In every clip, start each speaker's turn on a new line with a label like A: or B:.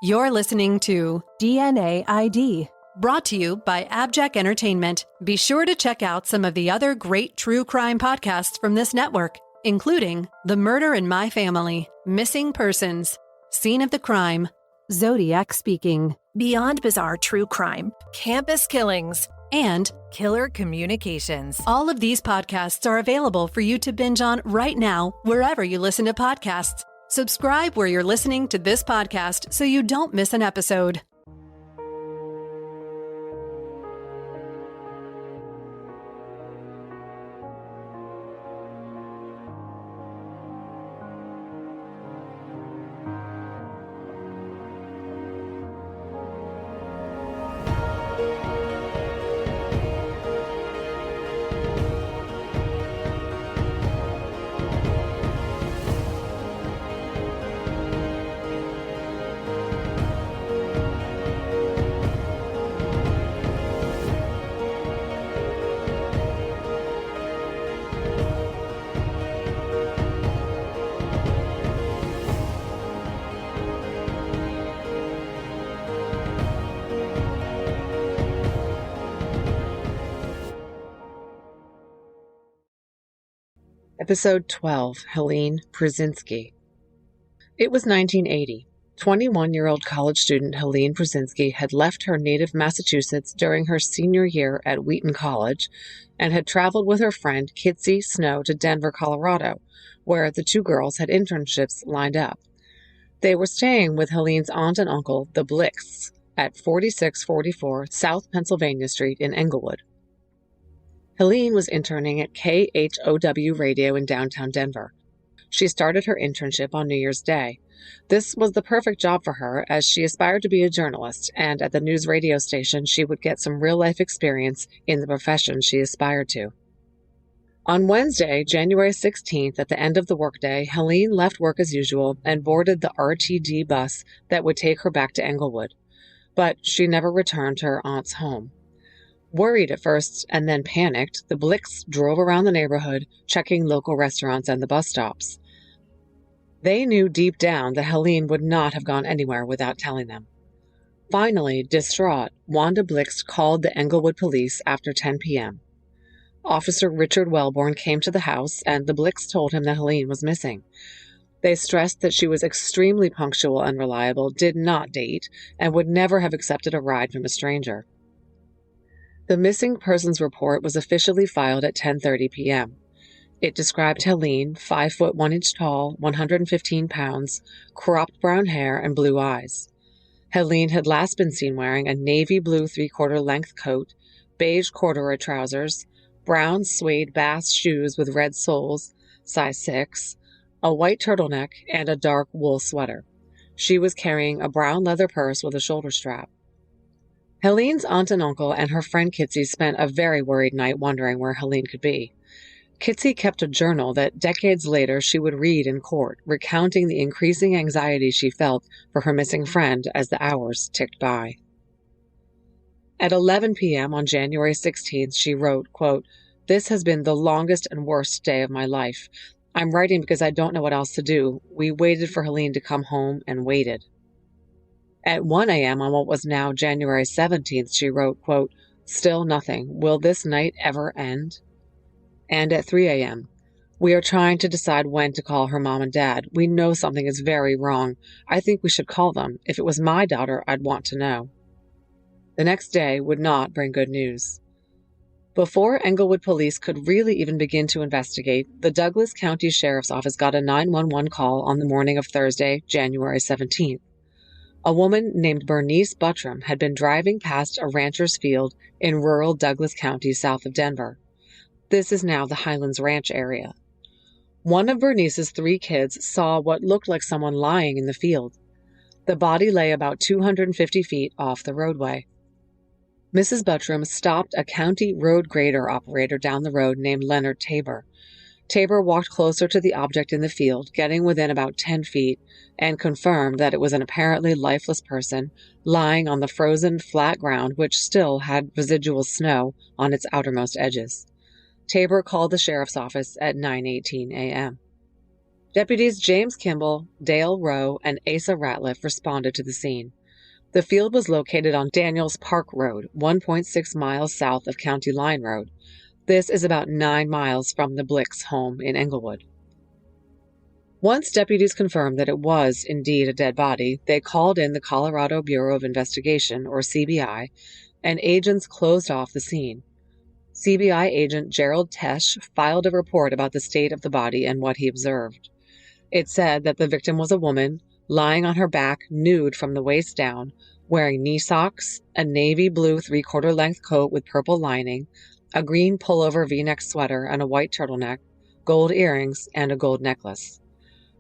A: You're listening to
B: DNA ID.
A: brought to you by AbJack Entertainment. Be sure to check out some of the other great true crime podcasts from this network, including The Murder in My Family, Missing Persons, Scene of the Crime,
B: Zodiac Speaking,
C: Beyond Bizarre True Crime, Campus Killings,
A: and
C: Killer Communications.
A: all of these podcasts are available for you to binge on right now, wherever you listen to podcasts. Subscribe where you're listening to this podcast so you don't miss an episode.
D: Episode 12, Helene Pruszynski. It was 1980. 21-year-old college student Helene Pruszynski had left her native Massachusetts during her senior year at Wheaton College and had traveled with her friend Kitsy Snow to Denver, Colorado, where the two girls had internships lined up. They were staying with Helene's aunt and uncle, the Blicks, at 4644 South Pennsylvania Street in Englewood. Helene was interning at KHOW Radio in downtown Denver. She started her internship on New Year's Day. This was the perfect job for her, as she aspired to be a journalist, and at the news radio station she would get some real-life experience in the profession she aspired to. On Wednesday, January 16th, at the end of the workday, Helene left work as usual and boarded the RTD bus that would take her back to Englewood. But she never returned to her aunt's home. Worried at first and then panicked, the Blicks drove around the neighborhood, checking local restaurants and the bus stops. They knew deep down that Helene would not have gone anywhere without telling them. Finally, distraught, Wanda Blicks called the Englewood police after 10 p.m. Officer Richard Wellborn came to the house, and the Blicks told him that Helene was missing. They stressed that she was extremely punctual and reliable, did not date, and would never have accepted a ride from a stranger. The missing persons report was officially filed at 10:30 p.m. It described Helene, 5 foot 1 inch tall, 115 pounds, cropped brown hair, and blue eyes. Helene had last been seen wearing a navy blue 3/4 length coat, beige corduroy trousers, brown suede Bass shoes with red soles, size 6, a white turtleneck, and a dark wool sweater. She was carrying a brown leather purse with a shoulder strap. Helene's aunt and uncle and her friend Kitsy spent a very worried night wondering where Helene could be. Kitsy kept a journal that decades later she would read in court, recounting the increasing anxiety she felt for her missing friend as the hours ticked by. At 11 p.m. on January 16th, she wrote, quote, "This has been the longest and worst day of my life. I'm writing because I don't know what else to do. We waited for Helene to come home and waited." At 1 a.m. on what was now January 17th, she wrote, quote, "Still nothing. Will this night ever end?" And at 3 a.m., "We are trying to decide when to call her mom and dad. We know something is very wrong. I think we should call them. If it was my daughter, I'd want to know." The next day would not bring good news. Before Englewood police could really even begin to investigate, the Douglas County Sheriff's Office got a 911 call on the morning of Thursday, January 17th. A woman named Bernice Buttram had been driving past a rancher's field in rural Douglas County south of Denver. This is now the Highlands Ranch area. One of Bernice's 3 kids saw what looked like someone lying in the field. The body lay about 250 feet off the roadway. Mrs. Buttram stopped a county road grader operator down the road named Leonard Tabor. Tabor walked closer to the object in the field, getting within about 10 feet, and confirmed that it was an apparently lifeless person lying on the frozen, flat ground which still had residual snow on its outermost edges. Tabor called the sheriff's office at 9:18 a.m. Deputies James Kimball, Dale Rowe, and Asa Ratliff responded to the scene. The field was located on Daniels Park Road, 1.6 miles south of County Line Road. This is about 9 miles from the Blix home in Englewood. Once deputies confirmed that it was indeed a dead body, they called in the Colorado Bureau of Investigation, or CBI, and agents closed off the scene. CBI agent Gerald Tesh filed a report about the state of the body and what he observed. It said that the victim was a woman, lying on her back, nude from the waist down, wearing knee socks, a navy blue three-quarter length coat with purple lining, a green pullover V-neck sweater and a white turtleneck, gold earrings, and a gold necklace.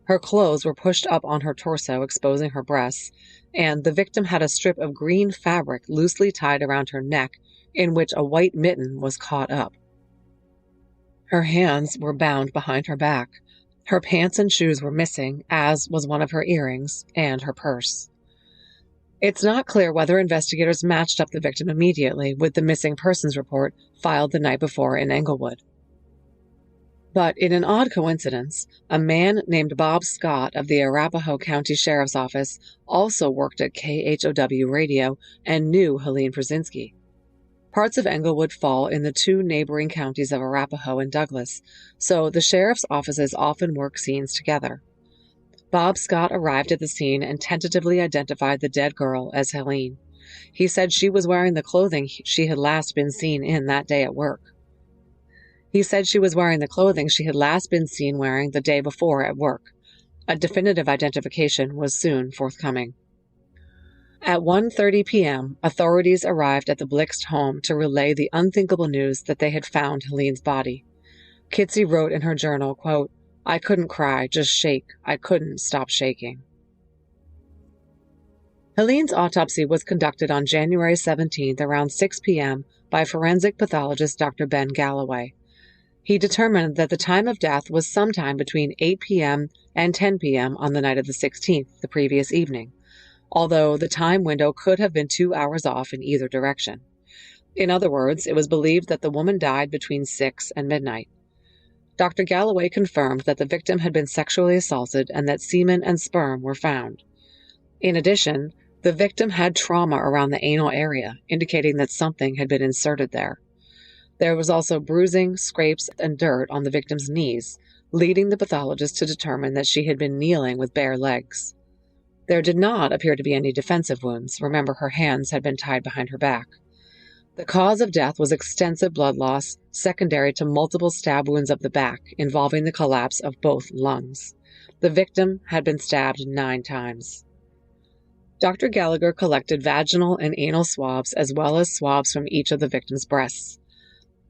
D: Her clothes were pushed up on her torso, exposing her breasts, and the victim had a strip of green fabric loosely tied around her neck in which a white mitten was caught up. Her hands were bound behind her back. Her pants and shoes were missing, as was one of her earrings and her purse. It's not clear whether investigators matched up the victim immediately with the missing persons report filed the night before in Englewood. But in an odd coincidence, a man named Bob Scott of the Arapahoe County Sheriff's Office also worked at KHOW Radio and knew Helene Pruszynski. Parts of Englewood fall in the two neighboring counties of Arapahoe and Douglas, so the sheriff's offices often work scenes together. Bob Scott arrived at the scene and tentatively identified the dead girl as Helene. He said she was wearing the clothing she had last been seen in that day at work. A day before at work. A definitive identification was soon forthcoming. At 1:30 p.m., authorities arrived at the Blixt home to relay the unthinkable news that they had found Helene's body. Kitsy wrote in her journal, quote, "I couldn't cry, just shake. I couldn't stop shaking." Helene's autopsy was conducted on January 17th around 6 p.m. by forensic pathologist Dr. Ben Galloway. He determined that the time of death was sometime between 8 p.m. and 10 p.m. on the night of the 16th, the previous evening, although the time window could have been 2 hours off in either direction. In other words, it was believed that the woman died between 6 and midnight. Dr. Galloway confirmed that the victim had been sexually assaulted and that semen and sperm were found. In addition, the victim had trauma around the anal area, indicating that something had been inserted there. There was also bruising, scrapes, and dirt on the victim's knees, leading the pathologist to determine that she had been kneeling with bare legs. There did not appear to be any defensive wounds. Remember, her hands had been tied behind her back. The cause of death was extensive blood loss, secondary to multiple stab wounds of the back, involving the collapse of both lungs. The victim had been stabbed 9 times. Dr. Gallagher collected vaginal and anal swabs as well as swabs from each of the victim's breasts.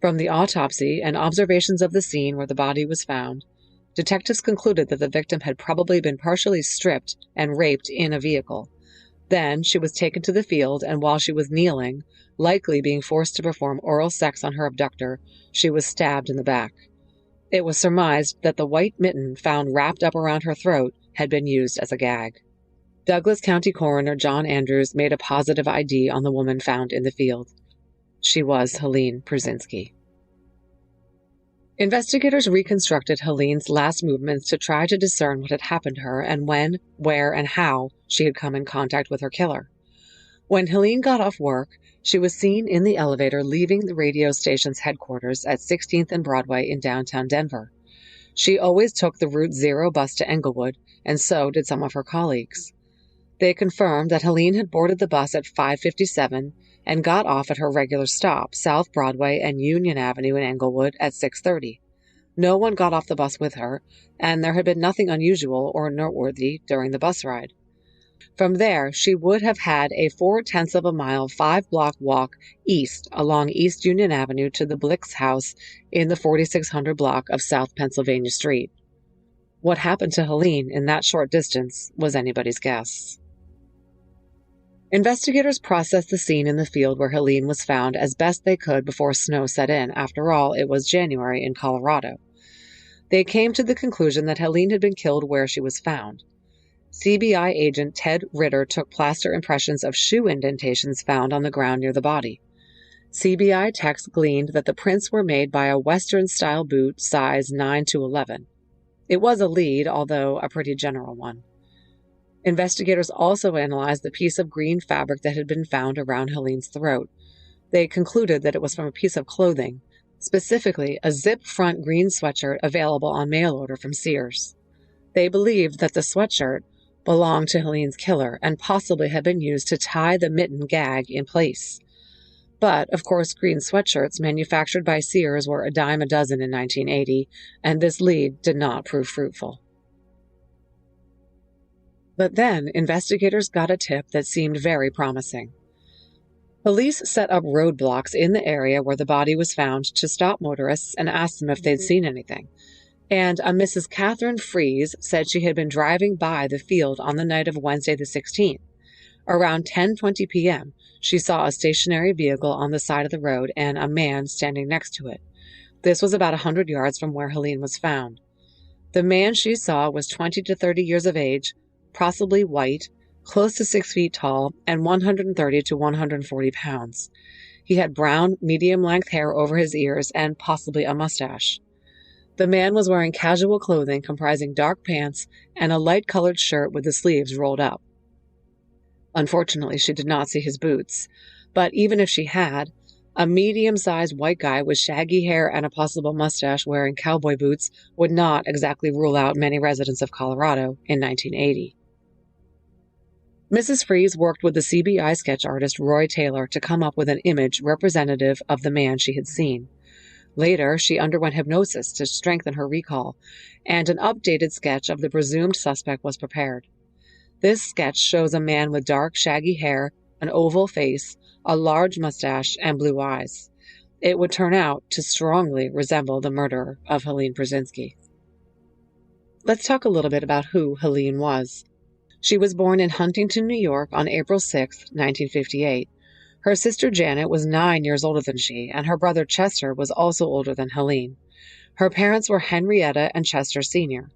D: From the autopsy and observations of the scene where the body was found, detectives concluded that the victim had probably been partially stripped and raped in a vehicle. Then she was taken to the field, and while she was kneeling, likely being forced to perform oral sex on her abductor, she was stabbed in the back. It was surmised that the white mitten found wrapped up around her throat had been used as a gag. Douglas County Coroner John Andrews made a positive ID on the woman found in the field. She was Helene Pruszynski. Investigators reconstructed Helene's last movements to try to discern what had happened to her and when, where, and how she had come in contact with her killer. When Helene got off work, she was seen in the elevator leaving the radio station's headquarters at 16th and Broadway in downtown Denver. She always took the Route 0 bus to Englewood, and so did some of her colleagues. They confirmed that Helene had boarded the bus at 5:57 and got off at her regular stop, South Broadway and Union Avenue in Englewood, at 6:30. No one got off the bus with her, and there had been nothing unusual or noteworthy during the bus ride. From there, she would have had a 0.4 of a mile, 5-block walk east along East Union Avenue to the Blix house in the 4600 block of South Pennsylvania Street. What happened to Helene in that short distance was anybody's guess. Investigators processed the scene in the field where Helene was found as best they could before snow set in. After all, it was January in Colorado. They came to the conclusion that Helene had been killed where she was found. CBI agent Ted Ritter took plaster impressions of shoe indentations found on the ground near the body. CBI techs gleaned that the prints were made by a Western-style boot size 9 to 11. It was a lead, although a pretty general one. Investigators also analyzed the piece of green fabric that had been found around Helene's throat. They concluded that it was from a piece of clothing, specifically a zip-front green sweatshirt available on mail order from Sears. They believed that the sweatshirt belonged to Helene's killer and possibly had been used to tie the mitten gag in place. But, of course, green sweatshirts manufactured by Sears were a dime a dozen in 1980, and this lead did not prove fruitful. But then, investigators got a tip that seemed very promising. Police set up roadblocks in the area where the body was found to stop motorists and ask them if they'd seen anything. And a Mrs. Catherine Fries said she had been driving by the field on the night of Wednesday the 16th. Around 10:20 p.m., she saw a stationary vehicle on the side of the road and a man standing next to it. This was about 100 yards from where Helene was found. The man she saw was 20 to 30 years of age, possibly white, close to 6 feet tall, and 130 to 140 pounds. He had brown, medium-length hair over his ears and possibly a mustache. The man was wearing casual clothing comprising dark pants and a light-colored shirt with the sleeves rolled up. Unfortunately, she did not see his boots, but even if she had, a medium-sized white guy with shaggy hair and a possible mustache wearing cowboy boots would not exactly rule out many residents of Colorado in 1980. Mrs. Fries worked with the CBI sketch artist Roy Taylor to come up with an image representative of the man she had seen. Later, she underwent hypnosis to strengthen her recall, and an updated sketch of the presumed suspect was prepared. This sketch shows a man with dark, shaggy hair, an oval face, a large mustache, and blue eyes. It would turn out to strongly resemble the murderer of Helene Pruszynski. Let's talk a little bit about who Helene was. She was born in Huntington, New York on April 6, 1958. Her sister Janet was 9 years older than she, and her brother Chester was also older than Helene. Her parents were Henrietta and Chester Sr.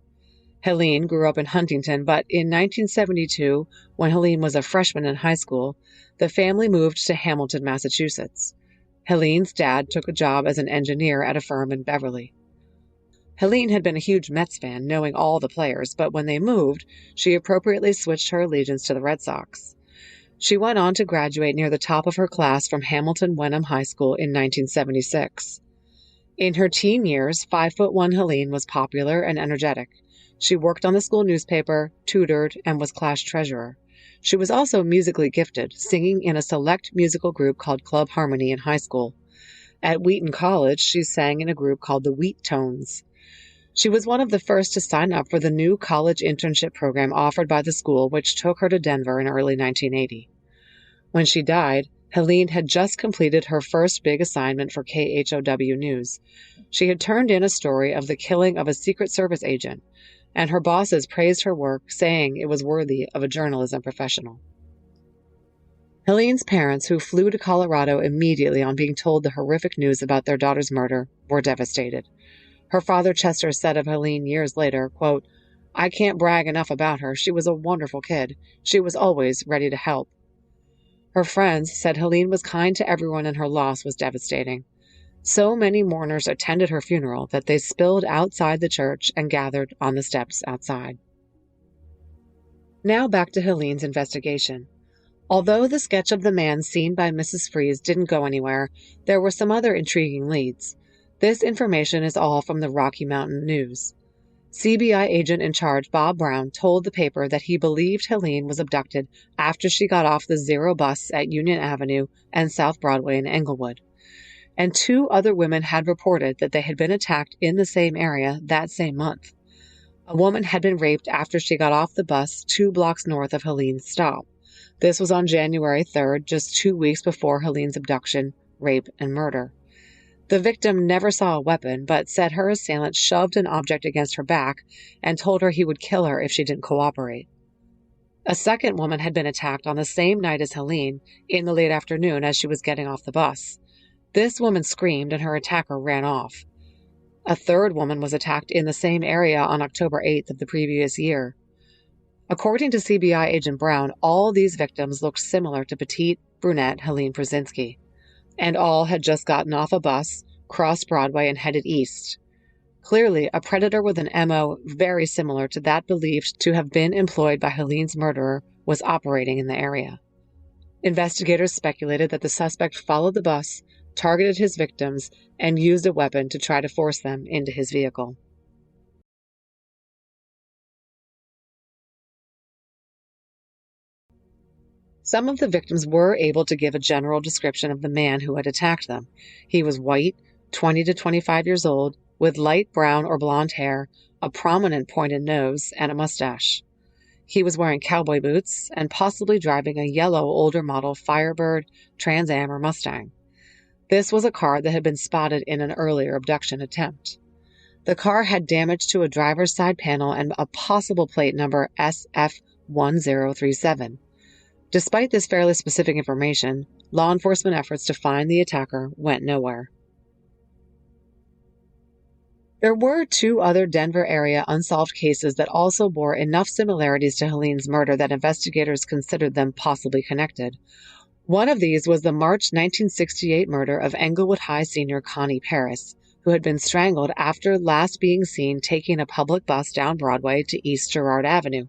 D: Helene grew up in Huntington, but in 1972, when Helene was a freshman in high school, the family moved to Hamilton, Massachusetts. Helene's dad took a job as an engineer at a firm in Beverly. Helene had been a huge Mets fan, knowing all the players, but when they moved, she appropriately switched her allegiance to the Red Sox. She went on to graduate near the top of her class from Hamilton Wenham High School in 1976. In her teen years, 5'1" Helene was popular and energetic. She worked on the school newspaper, tutored, and was class treasurer. She was also musically gifted, singing in a select musical group called Club Harmony in high school. At Wheaton College, she sang in a group called the Wheat Tones. She was one of the first to sign up for the new college internship program offered by the school, which took her to Denver in early 1980. When she died, Helene had just completed her first big assignment for KHOW News. She had turned in a story of the killing of a Secret Service agent, and her bosses praised her work, saying it was worthy of a journalism professional. Helene's parents, who flew to Colorado immediately on being told the horrific news about their daughter's murder, were devastated. Her father, Chester, said of Helene years later, quote, "I can't brag enough about her. She was a wonderful kid. She was always ready to help." Her friends said Helene was kind to everyone and her loss was devastating. So many mourners attended her funeral that they spilled outside the church and gathered on the steps outside. Now back to Helene's investigation. Although the sketch of the man seen by Mrs. Fries didn't go anywhere, there were some other intriguing leads. This information is all from the Rocky Mountain News. CBI agent in charge Bob Brown told the paper that he believed Helene was abducted after she got off the Zero bus at Union Avenue and South Broadway in Englewood. And 2 other women had reported that they had been attacked in the same area that same month. A woman had been raped after she got off the bus 2 blocks north of Helene's stop. This was on January 3rd, just 2 weeks before Helene's abduction, rape, and murder. The victim never saw a weapon, but said her assailant shoved an object against her back and told her he would kill her if she didn't cooperate. A second woman had been attacked on the same night as Helene, in the late afternoon as she was getting off the bus. This woman screamed and her attacker ran off. A third woman was attacked in the same area on October 8th of the previous year. According to CBI agent Brown, all these victims looked similar to petite, brunette Helene Pruszynski, and all had just gotten off a bus, crossed Broadway, and headed east. Clearly, a predator with an MO very similar to that believed to have been employed by Helene's murderer was operating in the area. Investigators speculated that the suspect followed the bus, targeted his victims, and used a weapon to try to force them into his vehicle. Some of the victims were able to give a general description of the man who had attacked them. He was white, 20 to 25 years old, with light brown or blonde hair, a prominent pointed nose, and a mustache. He was wearing cowboy boots and possibly driving a yellow older model Firebird, Trans Am, or Mustang. This was a car that had been spotted in an earlier abduction attempt. The car had damage to a driver's side panel and a possible plate number SF1037. Despite this fairly specific information, law enforcement efforts to find the attacker went nowhere. There were 2 other Denver area unsolved cases that also bore enough similarities to Helene's murder that investigators considered them possibly connected. One of these was the March 1968 murder of Englewood High senior Connie Paris, who had been strangled after last being seen taking a public bus down Broadway to East Girard Avenue.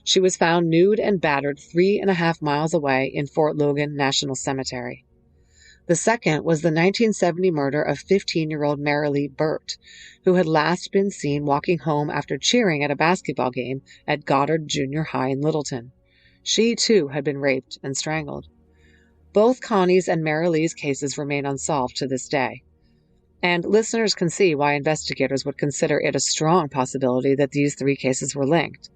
D: She was found nude and battered 3.5 miles away in Fort Logan National Cemetery. The second was the 1970 murder of 15-year-old Marilee Burt, who had last been seen walking home after cheering at a basketball game at Goddard Junior High in Littleton. She, too, had been raped and strangled. Both Connie's and Marilee's cases remain unsolved to this day. And listeners can see why investigators would consider it a strong possibility that these 3 cases were linked.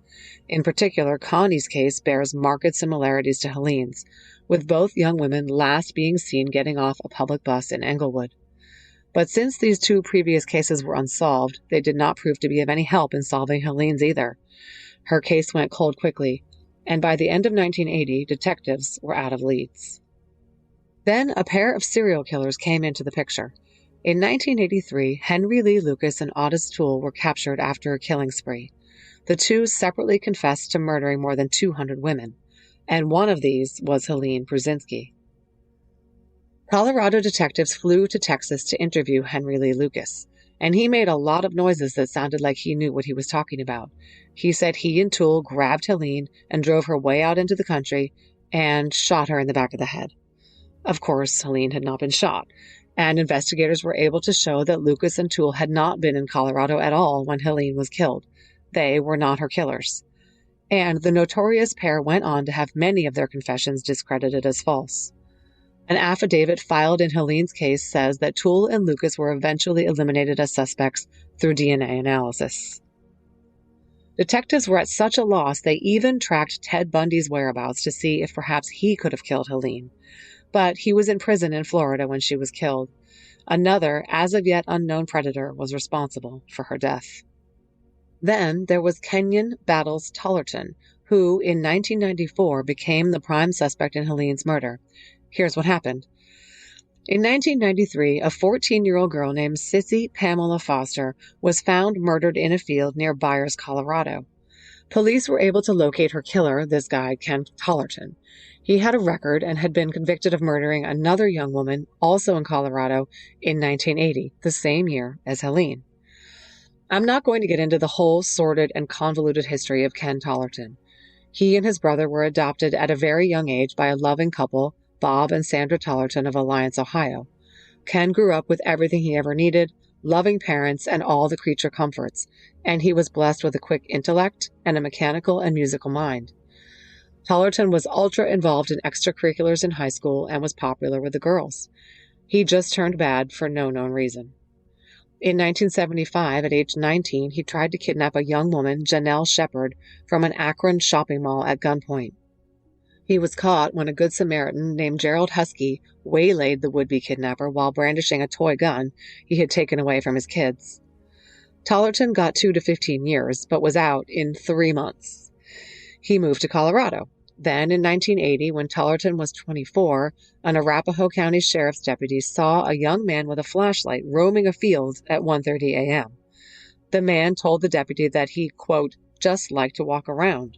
D: In particular, Connie's case bears marked similarities to Helene's, with both young women last being seen getting off a public bus in Englewood. But since these 2 previous cases were unsolved, they did not prove to be of any help in solving Helene's either. Her case went cold quickly, and by the end of 1980, detectives were out of leads. Then a pair of serial killers came into the picture. In 1983, Henry Lee Lucas and Otis Toole were captured after a killing spree. The 2 separately confessed to murdering more than 200 women, and one of these was Helene Pruszynski. Colorado detectives flew to Texas to interview Henry Lee Lucas, and he made a lot of noises that sounded like he knew what he was talking about. He said he and Toole grabbed Helene and drove her way out into the country and shot her in the back of the head. Of course, Helene had not been shot, and investigators were able to show that Lucas and Toole had not been in Colorado at all when Helene was killed. They were not her killers. And the notorious pair went on to have many of their confessions discredited as false. An affidavit filed in Helene's case says that Toole and Lucas were eventually eliminated as suspects through DNA analysis. Detectives were at such a loss they even tracked Ted Bundy's whereabouts to see if perhaps he could have killed Helene. But he was in prison in Florida when she was killed. Another, as of yet unknown predator was responsible for her death. Then there was Kenyon Battles Tollerton, who in 1994 became the prime suspect in Helene's murder. Here's what happened. In 1993, a 14-year-old girl named Sissy Pamela Foster was found murdered in a field near Byers, Colorado. Police were able to locate her killer, this guy, Ken Tollerton. He had a record and had been convicted of murdering another young woman, also in Colorado, in 1980, the same year as Helene. I'm not going to get into the whole sordid and convoluted history of Ken Tollerton. He and his brother were adopted at a very young age by a loving couple, Bob and Sandra Tollerton of Alliance, Ohio. Ken grew up with everything he ever needed, loving parents and all the creature comforts, and he was blessed with a quick intellect and a mechanical and musical mind. Tollerton was ultra involved in extracurriculars in high school and was popular with the girls. He just turned bad for no known reason. In 1975, at age 19, he tried to kidnap a young woman, Janelle Shepard, from an Akron shopping mall at gunpoint. He was caught when a Good Samaritan named Gerald Husky waylaid the would-be kidnapper while brandishing a toy gun he had taken away from his kids. Tollerton got 2 to 15 years, but was out in 3 months. He moved to Colorado. Then, in 1980, when Tollerton was 24, an Arapahoe County Sheriff's deputy saw a young man with a flashlight roaming a field at 1:30 a.m. The man told the deputy that he, quote, just liked to walk around.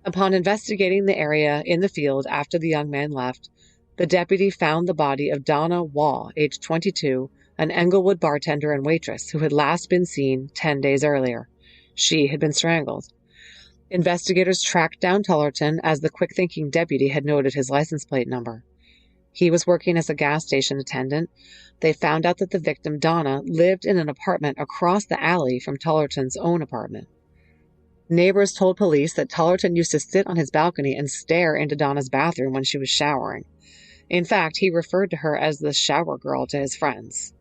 D: Upon investigating the area in the field after the young man left, the deputy found the body of Donna Waugh, age 22, an Englewood bartender and waitress who had last been seen 10 days earlier. She had been strangled. Investigators tracked down Tullerton as the quick-thinking deputy had noted his license plate number. He was working as a gas station attendant. They found out that the victim, Donna, lived in an apartment across the alley from Tullerton's own apartment. Neighbors told police that Tullerton used to sit on his balcony and stare into Donna's bathroom when she was showering. In fact, he referred to her as the shower girl to his friends.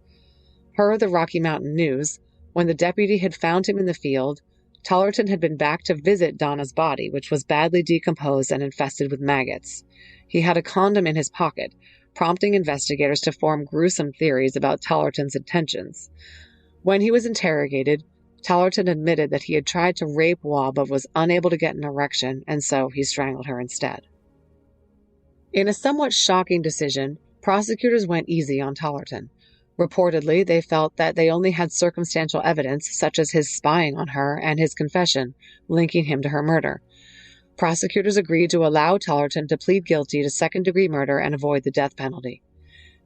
D: Per the Rocky Mountain News, when the deputy had found him in the field, Tullerton had been back to visit Donna's body, which was badly decomposed and infested with maggots. He had a condom in his pocket, prompting investigators to form gruesome theories about Tullerton's intentions. When he was interrogated, Tullerton admitted that he had tried to rape Waugh but was unable to get an erection, and so he strangled her instead. In a somewhat shocking decision, prosecutors went easy on Tullerton. Reportedly, they felt that they only had circumstantial evidence, such as his spying on her and his confession, linking him to her murder. Prosecutors agreed to allow Tullerton to plead guilty to second-degree murder and avoid the death penalty.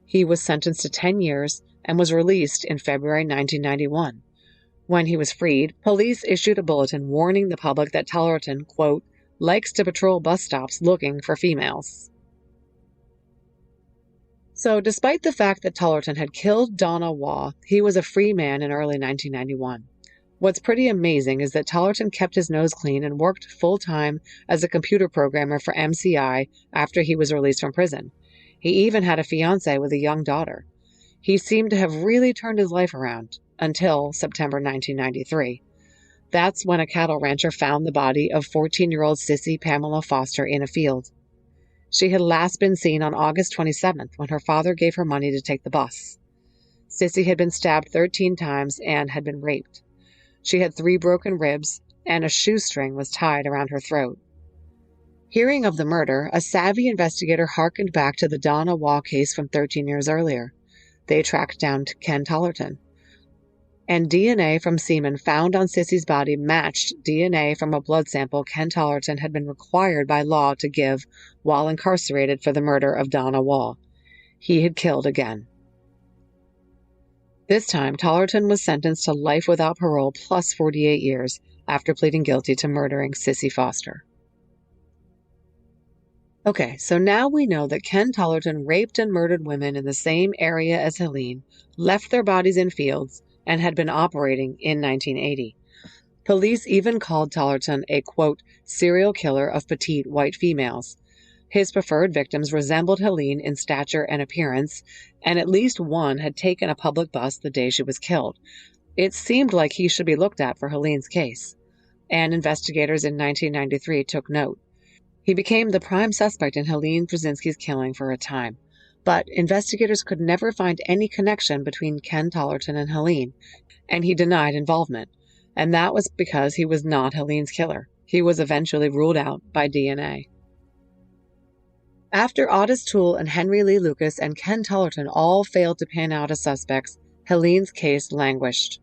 D: He was sentenced to 10 years and was released in February 1991. When he was freed, police issued a bulletin warning the public that Tullerton, quote, likes to patrol bus stops looking for females. So despite the fact that Tullerton had killed Donna Waugh, he was a free man in early 1991. What's pretty amazing is that Tullerton kept his nose clean and worked full-time as a computer programmer for MCI after he was released from prison. He even had a fiancée with a young daughter. He seemed to have really turned his life around until September 1993. That's when a cattle rancher found the body of 14-year-old Sissy Pamela Foster in a field. She had last been seen on August 27th when her father gave her money to take the bus. Sissy had been stabbed 13 times and had been raped. She had 3 broken ribs, and a shoestring was tied around her throat. Hearing of the murder, a savvy investigator hearkened back to the Donna Waugh case from 13 years earlier. They tracked down Ken Tullerton. And DNA from semen found on Sissy's body matched DNA from a blood sample Ken Tullerton had been required by law to give while incarcerated for the murder of Donna Waugh. He had killed again. This time, Tullerton was sentenced to life without parole plus 48 years after pleading guilty to murdering Sissy Foster. Okay, so now we know that Ken Tullerton raped and murdered women in the same area as Helene, left their bodies in fields, and had been operating in 1980. Police even called Tullerton a, quote, serial killer of petite white females. His preferred victims resembled Helene in stature and appearance, and at least one had taken a public bus the day she was killed. It seemed like he should be looked at for Helene's case, and investigators in 1993 took note. He became the prime suspect in Helene Pruszynski's killing for a time, but investigators could never find any connection between Ken Tullerton and Helene, and he denied involvement, and that was because he was not Helene's killer. He was eventually ruled out by DNA. After Otis Toole and Henry Lee Lucas and Ken Tullerton all failed to pan out as suspects, Helene's case languished.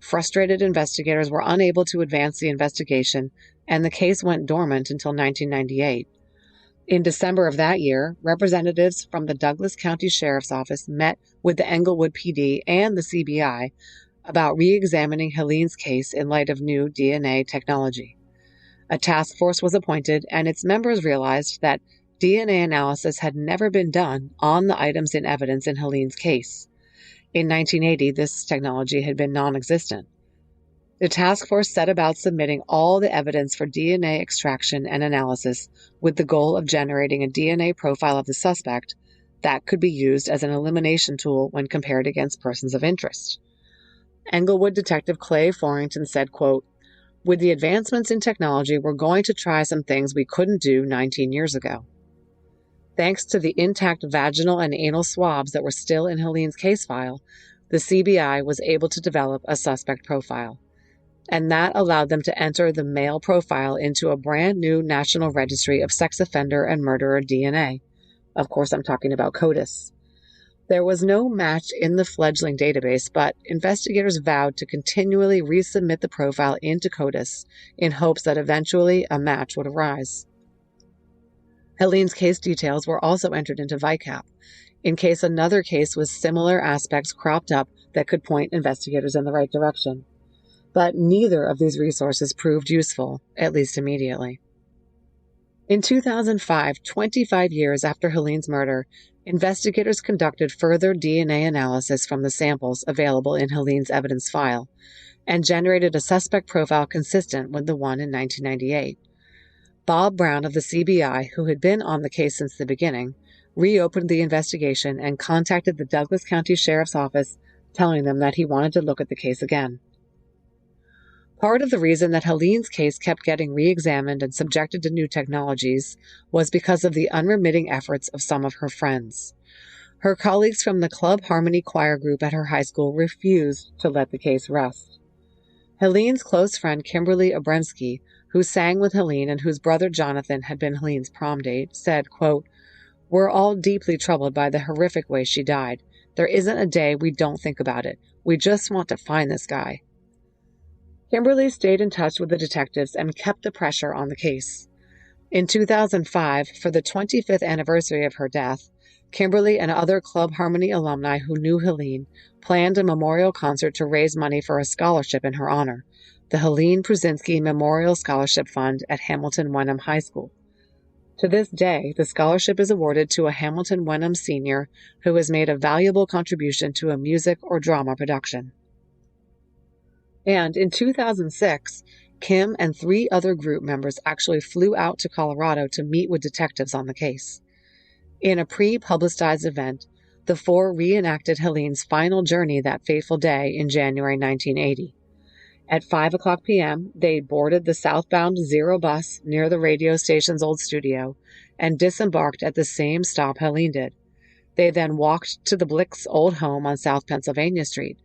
D: Frustrated investigators were unable to advance the investigation, and the case went dormant until 1998. In December of that year, representatives from the Douglas County Sheriff's Office met with the Englewood PD and the CBI about re-examining Helene's case in light of new DNA technology. A task force was appointed, and its members realized that DNA analysis had never been done on the items in evidence in Helene's case. In 1980, this technology had been non-existent. The task force set about submitting all the evidence for DNA extraction and analysis with the goal of generating a DNA profile of the suspect that could be used as an elimination tool when compared against persons of interest. Englewood Detective Clay Forrington said, quote, with the advancements in technology, we're going to try some things we couldn't do 19 years ago. Thanks to the intact vaginal and anal swabs that were still in Helene's case file, the CBI was able to develop a suspect profile. And that allowed them to enter the male profile into a brand new National Registry of Sex Offender and Murderer DNA. Of course, I'm talking about CODIS. There was no match in the fledgling database, but investigators vowed to continually resubmit the profile into CODIS in hopes that eventually a match would arise. Helene's case details were also entered into VICAP, in case another case with similar aspects cropped up that could point investigators in the right direction. But neither of these resources proved useful, at least immediately. In 2005, 25 years after Helene's murder, investigators conducted further DNA analysis from the samples available in Helene's evidence file and generated a suspect profile consistent with the one in 1998. Bob Brown of the CBI, who had been on the case since the beginning, reopened the investigation and contacted the Douglas County Sheriff's Office, telling them that he wanted to look at the case again. Part of the reason that Helene's case kept getting re-examined and subjected to new technologies was because of the unremitting efforts of some of her friends. Her colleagues from the Club Harmony choir group at her high school refused to let the case rest. Helene's close friend Kimberly Obrensky, who sang with Helene and whose brother Jonathan had been Helene's prom date, said, quote, "We're all deeply troubled by the horrific way she died. There isn't a day we don't think about it. We just want to find this guy." Kimberly stayed in touch with the detectives and kept the pressure on the case. In 2005, for the 25th anniversary of her death, Kimberly and other Club Harmony alumni who knew Helene planned a memorial concert to raise money for a scholarship in her honor, the Helene Pruszynski Memorial Scholarship Fund at Hamilton Wenham High School. To this day, the scholarship is awarded to a Hamilton Wenham senior who has made a valuable contribution to a music or drama production. And in 2006, Kim and 3 other group members actually flew out to Colorado to meet with detectives on the case. In a pre-publicized event, the 4 reenacted Helene's final journey that fateful day in January 1980. At 5:00 p.m., they boarded the southbound Zero bus near the radio station's old studio and disembarked at the same stop Helene did. They then walked to the Blick's old home on South Pennsylvania Street.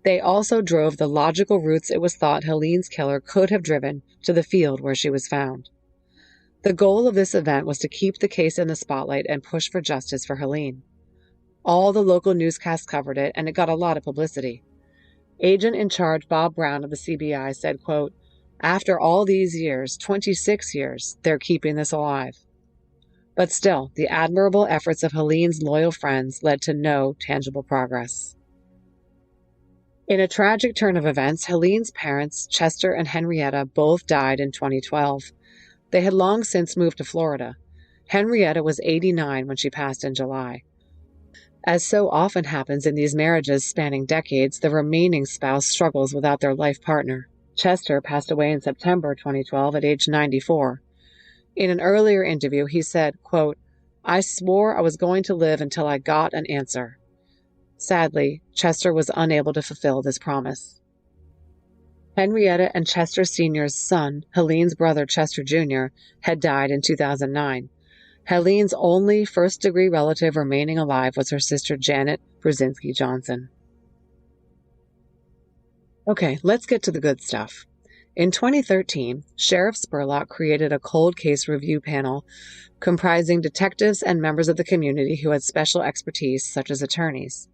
D: They also drove the logical routes it was thought Helene's killer could have driven to the field where she was found. The goal of this event was to keep the case in the spotlight and push for justice for Helene. All the local newscasts covered it, and it got a lot of publicity. Agent in charge Bob Brown of the CBI said, quote, "After all these years, 26 years, they're keeping this alive." But still, the admirable efforts of Helene's loyal friends led to no tangible progress. In a tragic turn of events, Helene's parents, Chester and Henrietta, both died in 2012. They had long since moved to Florida. Henrietta was 89 when she passed in July. As so often happens in these marriages spanning decades, the remaining spouse struggles without their life partner. Chester passed away in September 2012 at age 94. In an earlier interview, he said, quote, "I swore I was going to live until I got an answer." Sadly, Chester was unable to fulfill this promise. Henrietta and Chester Sr.'s son, Helene's brother Chester Jr., had died in 2009. Helene's only first-degree relative remaining alive was her sister Janet Pruszynski Johnson. Okay, let's get to the good stuff. In 2013, Sheriff Spurlock created a cold case review panel comprising detectives and members of the community who had special expertise, such as attorneys.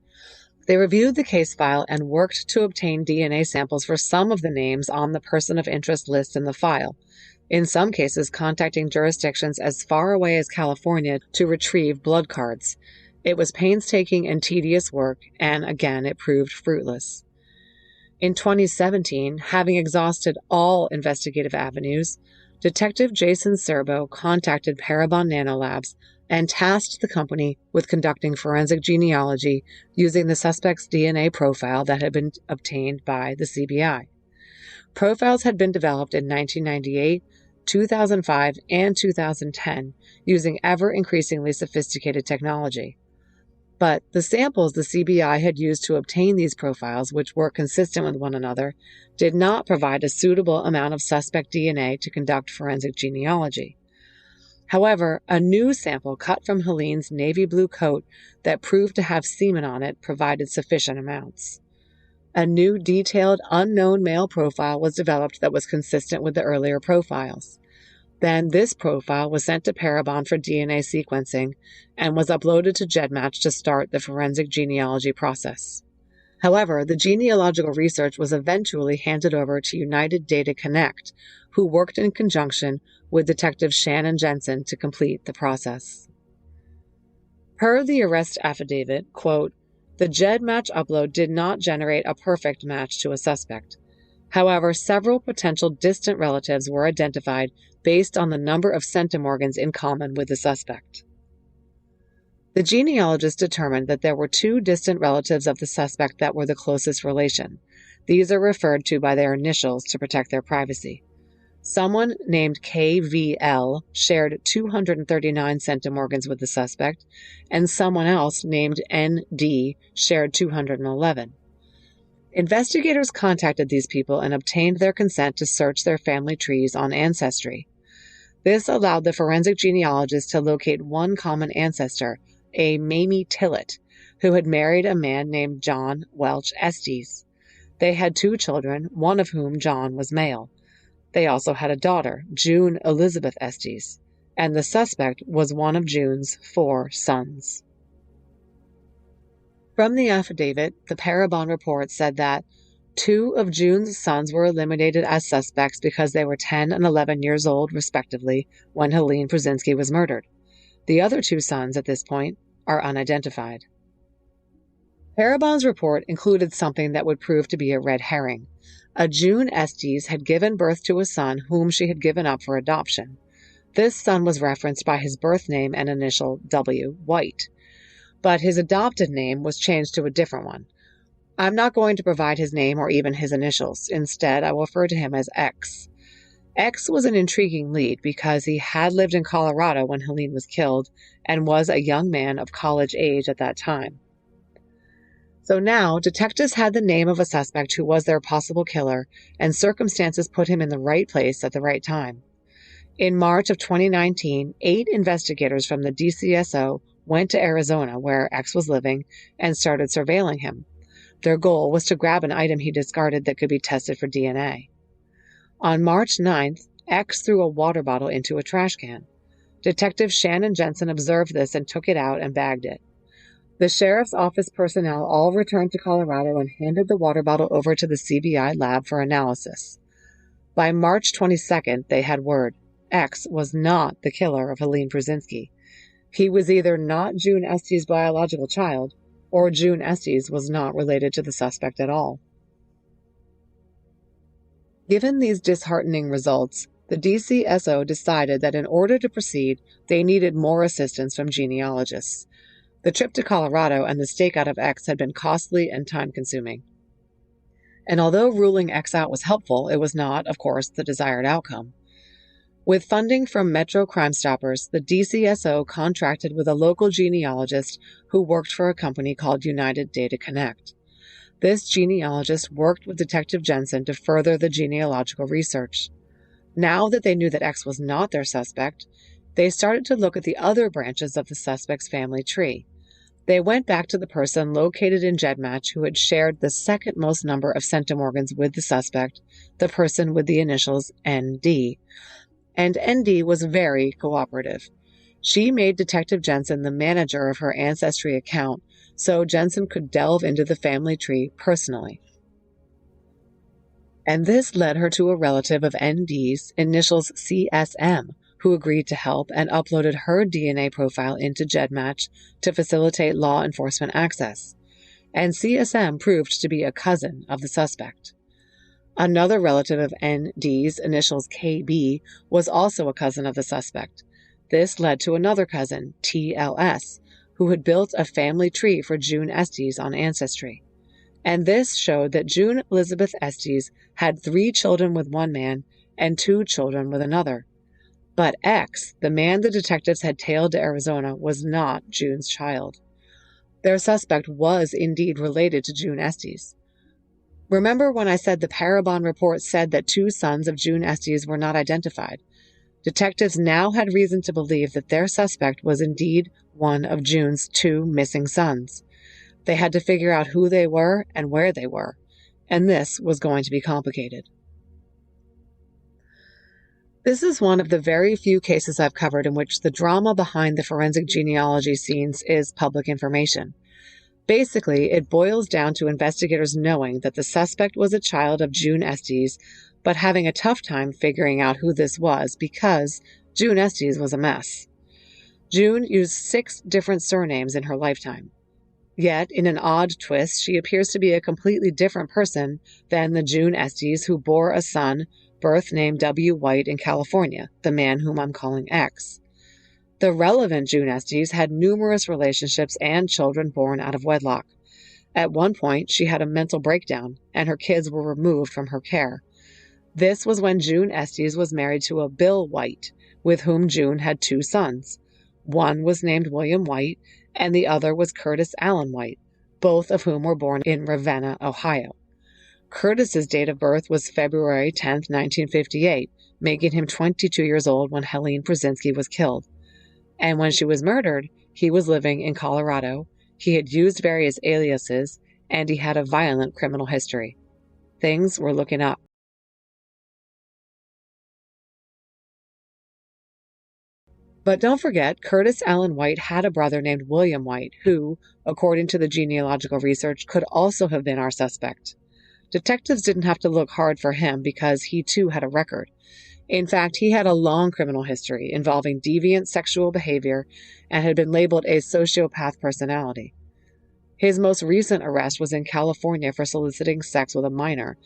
D: They reviewed the case file and worked to obtain DNA samples for some of the names on the person of interest list in the file, in some cases contacting jurisdictions as far away as California to retrieve blood cards. It was painstaking and tedious work, and again, it proved fruitless. In 2017, having exhausted all investigative avenues, Detective Jason Serbo contacted Parabon Nanolabs and tasked the company with conducting forensic genealogy using the suspect's DNA profile that had been obtained by the CBI. Profiles had been developed in 1998, 2005, and 2010 using ever-increasingly sophisticated technology. But the samples the CBI had used to obtain these profiles, which were consistent with one another, did not provide a suitable amount of suspect DNA to conduct forensic genealogy. However, a new sample cut from Helene's navy blue coat that proved to have semen on it provided sufficient amounts. A new detailed unknown male profile was developed that was consistent with the earlier profiles. Then this profile was sent to Parabon for DNA sequencing and was uploaded to GEDmatch to start the forensic genealogy process. However, the genealogical research was eventually handed over to United Data Connect, who worked in conjunction with Detective Shannon Jensen to complete the process. Per the arrest affidavit, quote, "The GEDmatch upload did not generate a perfect match to a suspect. However, several potential distant relatives were identified based on the number of centimorgans in common with the suspect." The genealogist determined that there were two distant relatives of the suspect that were the closest relation. These are referred to by their initials to protect their privacy. Someone named KVL shared 239 centimorgans with the suspect, and someone else named ND shared 211. Investigators contacted these people and obtained their consent to search their family trees on Ancestry. This allowed the forensic genealogist to locate one common ancestor, a Mamie Tillett, who had married a man named John Welch Estes. They had two children, one of whom, John, was male. They also had a daughter, June Elizabeth Estes, and the suspect was one of June's 4 sons. From the affidavit, the Parabon report said that 2 of June's sons were eliminated as suspects because they were 10 and 11 years old, respectively, when Helene Pruszynski was murdered. The other 2 sons at this point are unidentified. Parabon's report included something that would prove to be a red herring. A June Estes had given birth to a son whom she had given up for adoption. This son was referenced by his birth name and initial W, White, but his adopted name was changed to a different one. I'm not going to provide his name or even his initials. Instead, I will refer to him as X. X was an intriguing lead because he had lived in Colorado when Helene was killed and was a young man of college age at that time. So now, detectives had the name of a suspect who was their possible killer, and circumstances put him in the right place at the right time. In March of 2019, 8 investigators from the DCSO went to Arizona, where X was living, and started surveilling him. Their goal was to grab an item he discarded that could be tested for DNA. On March 9th, X threw a water bottle into a trash can. Detective Shannon Jensen observed this and took it out and bagged it. The sheriff's office personnel all returned to Colorado and handed the water bottle over to the CBI lab for analysis. By March 22nd, they had word. X was not the killer of Helene Pruszynski. He was either not June Estes' biological child, or June Estes was not related to the suspect at all. Given these disheartening results, the DCSO decided that in order to proceed, they needed more assistance from genealogists. The trip to Colorado and the stakeout of X had been costly and time-consuming. And although ruling X out was helpful, it was not, of course, the desired outcome. With funding from Metro Crime Stoppers, the DCSO contracted with a local genealogist who worked for a company called United Data Connect. This genealogist worked with Detective Jensen to further the genealogical research. Now that they knew that X was not their suspect, they started to look at the other branches of the suspect's family tree. They went back to the person located in GEDmatch who had shared the second most number of centimorgans with the suspect, the person with the initials ND. And ND was very cooperative. She made Detective Jensen the manager of her Ancestry account, so Jensen could delve into the family tree personally. And this led her to a relative of ND's, initials CSM, who agreed to help and uploaded her DNA profile into GEDmatch to facilitate law enforcement access. And CSM proved to be a cousin of the suspect. Another relative of ND's, initials KB, was also a cousin of the suspect. This led to another cousin, TLS, who had built a family tree for June Estes on Ancestry. And this showed that June Elizabeth Estes had 3 children with one man and 2 children with another. But X, the man the detectives had tailed to Arizona, was not June's child. Their suspect was indeed related to June Estes. Remember when I said the Parabon report said that 2 sons of June Estes were not identified? Detectives now had reason to believe that their suspect was indeed one of June's 2 missing sons. They had to figure out who they were and where they were, and this was going to be complicated. This is one of the very few cases I've covered in which the drama behind the forensic genealogy scenes is public information. Basically, it boils down to investigators knowing that the suspect was a child of June Estes, but having a tough time figuring out who this was because June Estes was a mess. June used 6 different surnames in her lifetime. Yet, in an odd twist, she appears to be a completely different person than the June Estes who bore a son, birth name W. White in California, the man whom I'm calling X. The relevant June Estes had numerous relationships and children born out of wedlock. At one point, she had a mental breakdown, and her kids were removed from her care. This was when June Estes was married to a Bill White, with whom June had 2 sons. One was named William White, and the other was Curtis Allen White, both of whom were born in Ravenna, Ohio. Curtis's date of birth was February 10, 1958, making him 22 years old when Helene Pruszynski was killed. And when she was murdered, he was living in Colorado, he had used various aliases, and he had a violent criminal history. Things were looking up. But don't forget, Curtis Allen White had a brother named William White, who, according to the genealogical research, could also have been our suspect. Detectives didn't have to look hard for him because he too had a record. In fact, he had a long criminal history involving deviant sexual behavior and had been labeled a sociopath personality. His most recent arrest was in California for soliciting sex with a minor,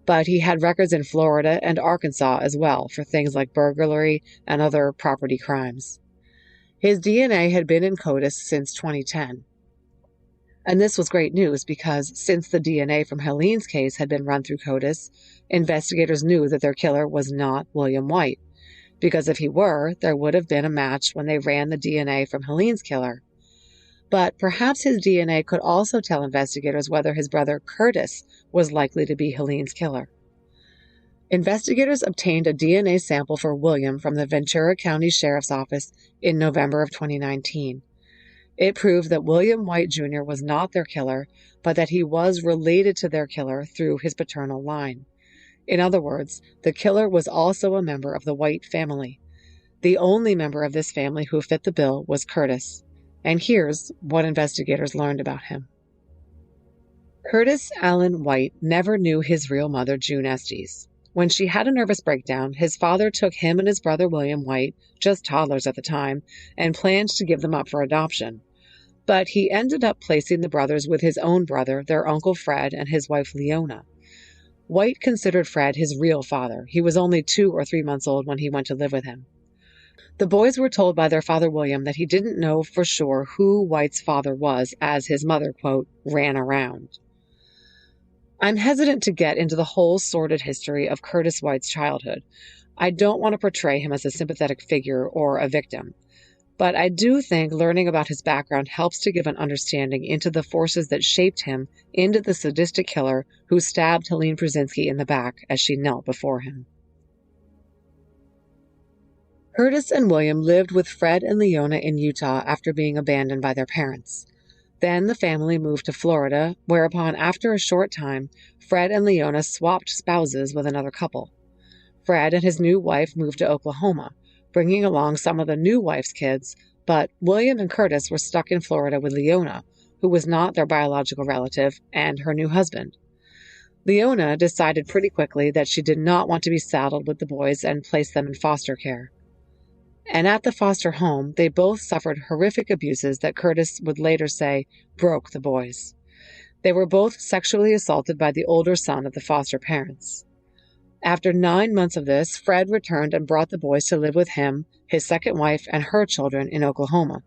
D: but he had records in Florida and Arkansas as well for things like burglary and other property crimes. His DNA had been in CODIS since 2010. And this was great news because since the DNA from Helene's case had been run through CODIS, investigators knew that their killer was not William White, because if he were, there would have been a match when they ran the DNA from Helene's killer. But perhaps his DNA could also tell investigators whether his brother Curtis was likely to be Helene's killer. Investigators obtained a DNA sample for William from the Ventura County Sheriff's Office in November of 2019. It proved that William White Jr. was not their killer, but that he was related to their killer through his paternal line. In other words, the killer was also a member of the White family. The only member of this family who fit the bill was Curtis. And here's what investigators learned about him. Curtis Allen White never knew his real mother, June Estes. When she had a nervous breakdown, his father took him and his brother William White, just toddlers at the time, and planned to give them up for adoption. But he ended up placing the brothers with his own brother, their uncle Fred, and his wife Leona. White considered Fred his real father. He was only 2 or 3 months old when he went to live with him. The boys were told by their father William that he didn't know for sure who White's father was, as his mother, quote, ran around. I'm hesitant to get into the whole sordid history of Curtis White's childhood. I don't want to portray him as a sympathetic figure or a victim. But I do think learning about his background helps to give an understanding into the forces that shaped him into the sadistic killer who stabbed Helene Pruszynski in the back as she knelt before him. Curtis and William lived with Fred and Leona in Utah after being abandoned by their parents. Then the family moved to Florida, whereupon after a short time, Fred and Leona swapped spouses with another couple. Fred and his new wife moved to Oklahoma, bringing along some of the new wife's kids, but William and Curtis were stuck in Florida with Leona, who was not their biological relative, and her new husband. Leona decided pretty quickly that she did not want to be saddled with the boys and placed them in foster care. And at the foster home, they both suffered horrific abuses that Curtis would later say broke the boys. They were both sexually assaulted by the older son of the foster parents. After 9 months of this, Fred returned and brought the boys to live with him, his second wife, and her children in Oklahoma.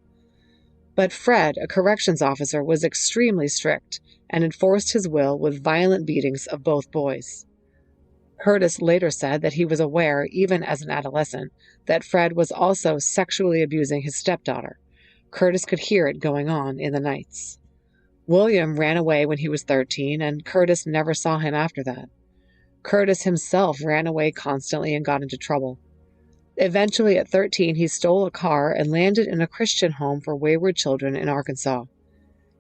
D: But Fred, a corrections officer, was extremely strict and enforced his will with violent beatings of both boys. Curtis later said that he was aware, even as an adolescent, that Fred was also sexually abusing his stepdaughter. Curtis could hear it going on in the nights. William ran away when he was 13, and Curtis never saw him after that. Curtis himself ran away constantly and got into trouble. Eventually, at 13, he stole a car and landed in a Christian home for wayward children in Arkansas.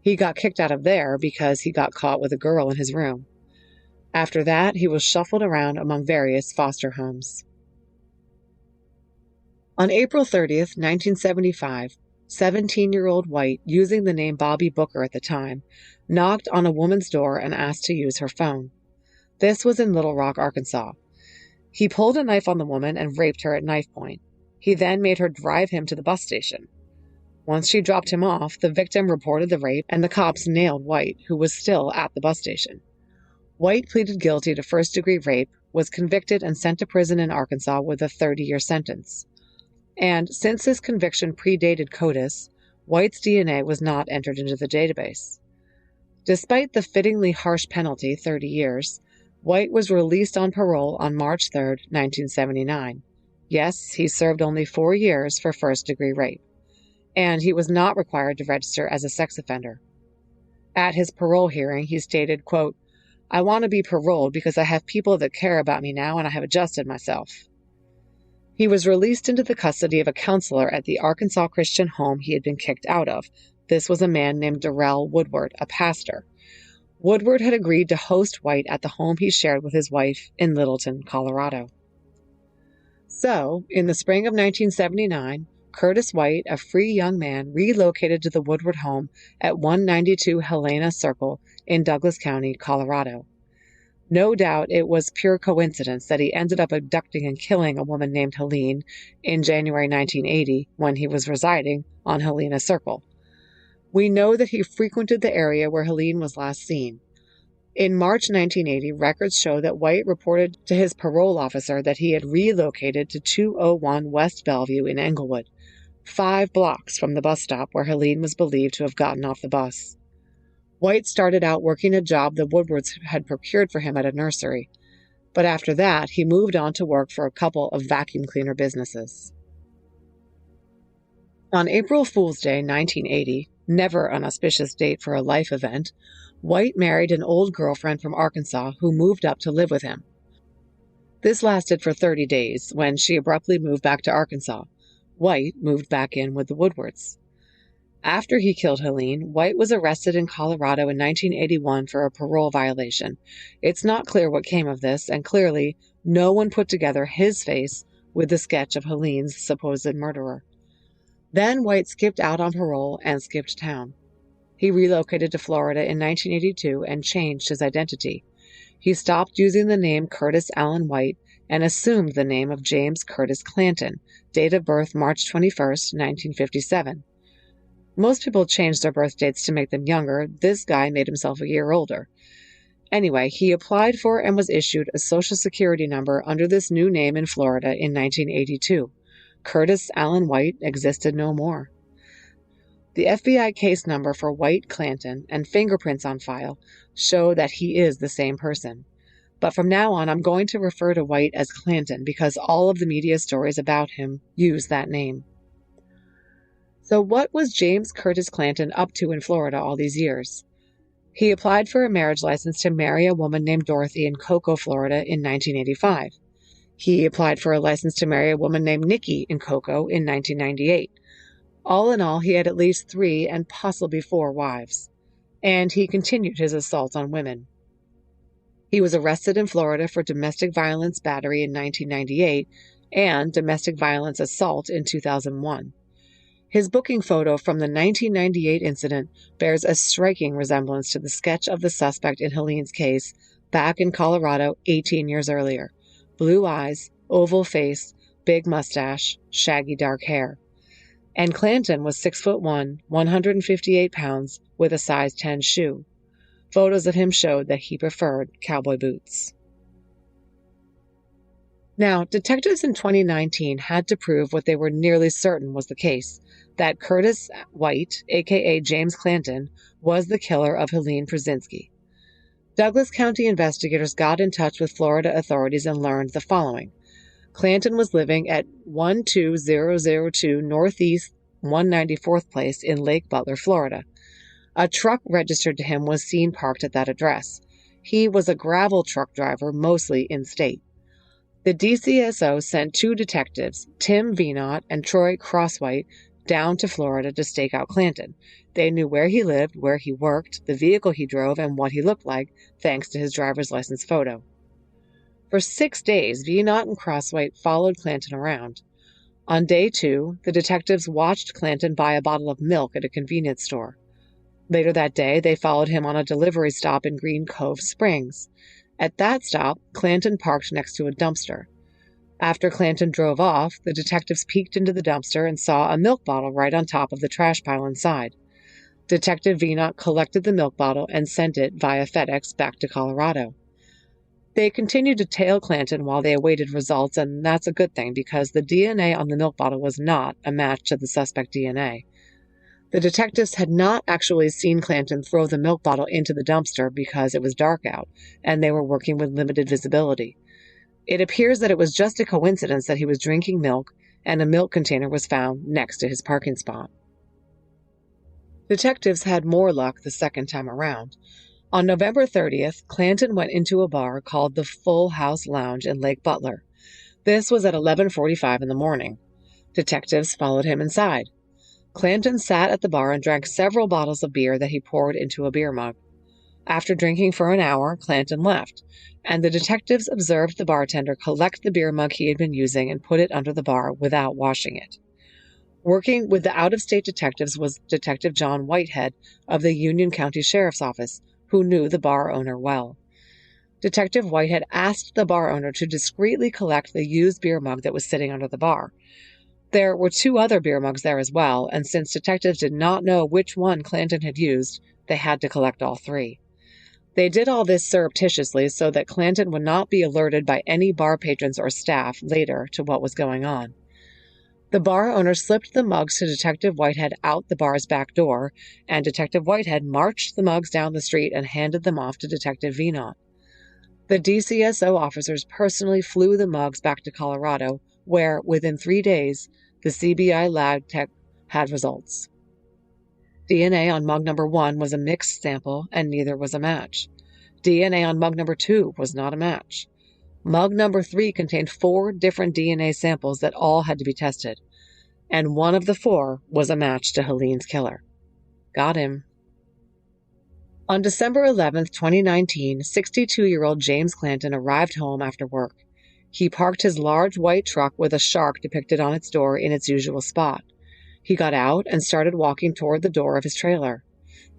D: He got kicked out of there because he got caught with a girl in his room. After that, he was shuffled around among various foster homes. On April 30th, 1975, 17-year-old White, using the name Bobby Booker at the time, knocked on a woman's door and asked to use her phone. This was in Little Rock, Arkansas. He pulled a knife on the woman and raped her at knife point. He then made her drive him to the bus station. Once she dropped him off, the victim reported the rape and the cops nailed White, who was still at the bus station. White pleaded guilty to first-degree rape, was convicted and sent to prison in Arkansas with a 30-year sentence. And since his conviction predated CODIS, White's DNA was not entered into the database. Despite the fittingly harsh penalty, 30 years, White was released on parole on March 3, 1979. Yes, he served only 4 years for first-degree rape. And he was not required to register as a sex offender. At his parole hearing, he stated, quote, "I want to be paroled because I have people that care about me now and I have adjusted myself." He was released into the custody of a counselor at the Arkansas Christian home he had been kicked out of. This was a man named Darrell Woodward, a pastor. Woodward had agreed to host White at the home he shared with his wife in Littleton, Colorado. So, in the spring of 1979, Curtis White, a free young man, relocated to the Woodward home at 192 Helena Circle in Douglas County, Colorado. No doubt it was pure coincidence that he ended up abducting and killing a woman named Helene in January 1980 when he was residing on Helena Circle. We know that he frequented the area where Helene was last seen. In March 1980, records show that White reported to his parole officer that he had relocated to 201 West Bellevue in Englewood, 5 blocks from the bus stop where Helene was believed to have gotten off the bus. White started out working a job the Woodwards had procured for him at a nursery, but after that, he moved on to work for a couple of vacuum cleaner businesses. On April Fool's Day, 1980, never an auspicious date for a life event, White married an old girlfriend from Arkansas who moved up to live with him. This lasted for 30 days when she abruptly moved back to Arkansas. White moved back in with the Woodwards. After he killed Helene, White was arrested in Colorado in 1981 for a parole violation. It's not clear what came of this, and clearly no one put together his face with the sketch of Helene's supposed murderer. Then White skipped out on parole and skipped town. He relocated to Florida in 1982 and changed his identity. He stopped using the name Curtis Allen White and assumed the name of James Curtis Clanton, date of birth March 21, 1957. Most people changed their birth dates to make them younger. This guy made himself a year older. Anyway, he applied for and was issued a Social Security number under this new name in Florida in 1982. Curtis Allen White existed no more. The FBI case number for White Clanton and fingerprints on file show that he is the same person. But from now on, I'm going to refer to White as Clanton because all of the media stories about him use that name. So what was James Curtis Clanton up to in Florida all these years? He applied for a marriage license to marry a woman named Dorothy in Cocoa, Florida in 1985. He applied for a license to marry a woman named Nikki in Cocoa in 1998. All in all, he had at least 3 and possibly 4 wives. And he continued his assaults on women. He was arrested in Florida for domestic violence battery in 1998 and domestic violence assault in 2001. His booking photo from the 1998 incident bears a striking resemblance to the sketch of the suspect in Helene's case back in Colorado 18 years earlier. Blue eyes, oval face, big mustache, shaggy dark hair. And Clanton was 6'1", 158 pounds, with a size 10 shoe. Photos of him showed that he preferred cowboy boots. Now, detectives in 2019 had to prove what they were nearly certain was the case, that Curtis White, aka James Clanton, was the killer of Helene Pruszynski. Douglas County investigators got in touch with Florida authorities and learned the following. Clanton was living at 12002 Northeast 194th Place in Lake Butler, Florida. A truck registered to him was seen parked at that address. He was a gravel truck driver, mostly in-state. The DCSO sent 2 detectives, Tim Venot and Troy Crosswhite, down to Florida to stake out Clanton. They knew where he lived, where he worked, the vehicle he drove, and what he looked like, thanks to his driver's license photo. For 6 days, Venot and Crosswhite followed Clanton around. On day 2, the detectives watched Clanton buy a bottle of milk at a convenience store. Later that day, they followed him on a delivery stop in Green Cove Springs. At that stop, Clanton parked next to a dumpster. After Clanton drove off, the detectives peeked into the dumpster and saw a milk bottle right on top of the trash pile inside. Detective Vinot collected the milk bottle and sent it via FedEx back to Colorado. They continued to tail Clanton while they awaited results, and that's a good thing because the DNA on the milk bottle was not a match to the suspect DNA. The detectives had not actually seen Clanton throw the milk bottle into the dumpster because it was dark out, and they were working with limited visibility. It appears that it was just a coincidence that he was drinking milk and a milk container was found next to his parking spot. Detectives had more luck the second time around. On November 30th, Clanton went into a bar called the Full House Lounge in Lake Butler. This was at 11:45 in the morning. Detectives followed him inside. Clanton sat at the bar and drank several bottles of beer that he poured into a beer mug. After drinking for an hour, Clanton left, and the detectives observed the bartender collect the beer mug he had been using and put it under the bar without washing it. Working with the out-of-state detectives was Detective John Whitehead of the Union County Sheriff's Office, who knew the bar owner well. Detective Whitehead asked the bar owner to discreetly collect the used beer mug that was sitting under the bar. There were 2 other beer mugs there as well, and since detectives did not know which one Clanton had used, they had to collect all 3. They did all this surreptitiously so that Clanton would not be alerted by any bar patrons or staff later to what was going on. The bar owner slipped the mugs to Detective Whitehead out the bar's back door, and Detective Whitehead marched the mugs down the street and handed them off to Detective Vinot. The DCSO officers personally flew the mugs back to Colorado, where, within 3 days, the CBI lab tech had results. DNA on mug number 1 was a mixed sample, and neither was a match. DNA on mug number 2 was not a match. Mug number 3 contained 4 different DNA samples that all had to be tested, and one of the 4 was a match to Helene's killer. Got him. On December 11, 2019, 62-year-old James Clanton arrived home after work. He parked his large white truck with a shark depicted on its door in its usual spot. He got out and started walking toward the door of his trailer.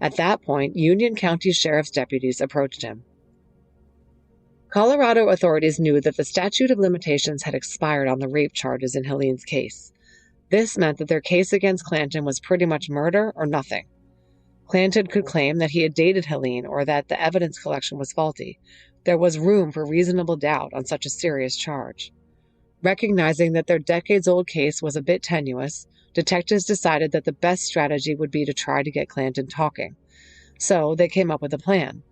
D: At that point, Union County Sheriff's deputies approached him. Colorado authorities knew that the statute of limitations had expired on the rape charges in Helene's case. This meant that their case against Clanton was pretty much murder or nothing. Clanton could claim that he had dated Helene or that the evidence collection was faulty. There was room for reasonable doubt on such a serious charge. Recognizing that their decades-old case was a bit tenuous, detectives decided that the best strategy would be to try to get Clanton talking. So they came up with a plan.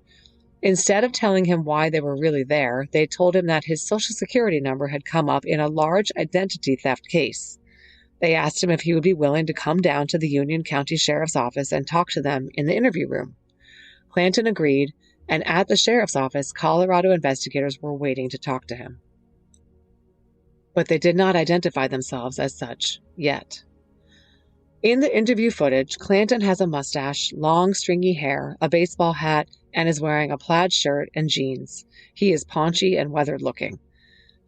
D: Instead of telling him why they were really there, they told him that his Social Security number had come up in a large identity theft case. They asked him if he would be willing to come down to the Union County Sheriff's Office and talk to them in the interview room. Clanton agreed, and at the sheriff's office, Colorado investigators were waiting to talk to him. But they did not identify themselves as such yet. In the interview footage, Clanton has a mustache, long stringy hair, a baseball hat, and is wearing a plaid shirt and jeans. He is paunchy and weathered-looking.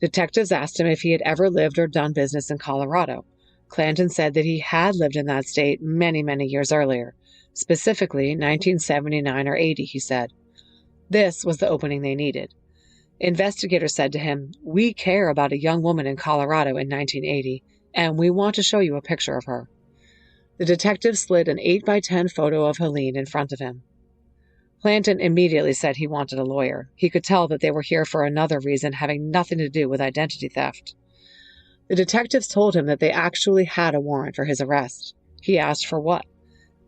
D: Detectives asked him if he had ever lived or done business in Colorado. Clanton said that he had lived in that state many, many years earlier, specifically 1979 or 80, he said. This was the opening they needed. Investigators said to him, "We care about a young woman in Colorado in 1980, and we want to show you a picture of her." The detective slid an 8x10 photo of Helene in front of him. Clanton immediately said he wanted a lawyer. He could tell that they were here for another reason having nothing to do with identity theft. The detectives told him that they actually had a warrant for his arrest. He asked for what,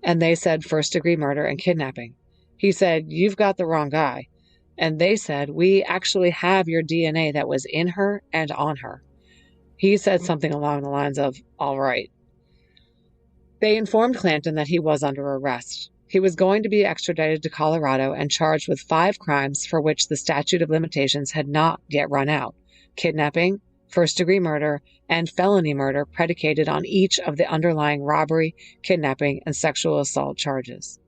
D: and they said first-degree murder and kidnapping. He said, "You've got the wrong guy." And they said, "We actually have your DNA that was in her and on her." He said something along the lines of, "All right." They informed Clanton that he was under arrest. He was going to be extradited to Colorado and charged with 5 crimes for which the statute of limitations had not yet run out: kidnapping, first-degree murder, and felony murder predicated on each of the underlying robbery, kidnapping, and sexual assault charges.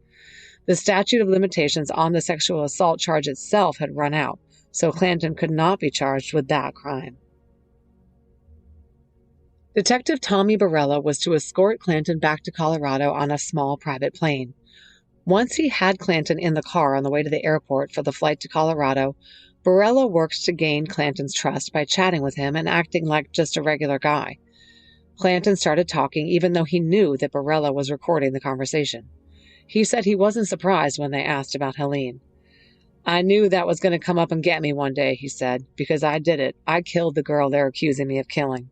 D: The statute of limitations on the sexual assault charge itself had run out, so Clanton could not be charged with that crime. Detective Tommy Barella was to escort Clanton back to Colorado on a small private plane. Once he had Clanton in the car on the way to the airport for the flight to Colorado, Barella worked to gain Clanton's trust by chatting with him and acting like just a regular guy. Clanton started talking even though he knew that Barella was recording the conversation. He said he wasn't surprised when they asked about Helene. "I knew that was going to come up and get me one day," he said, "because I did it. I killed the girl they're accusing me of killing."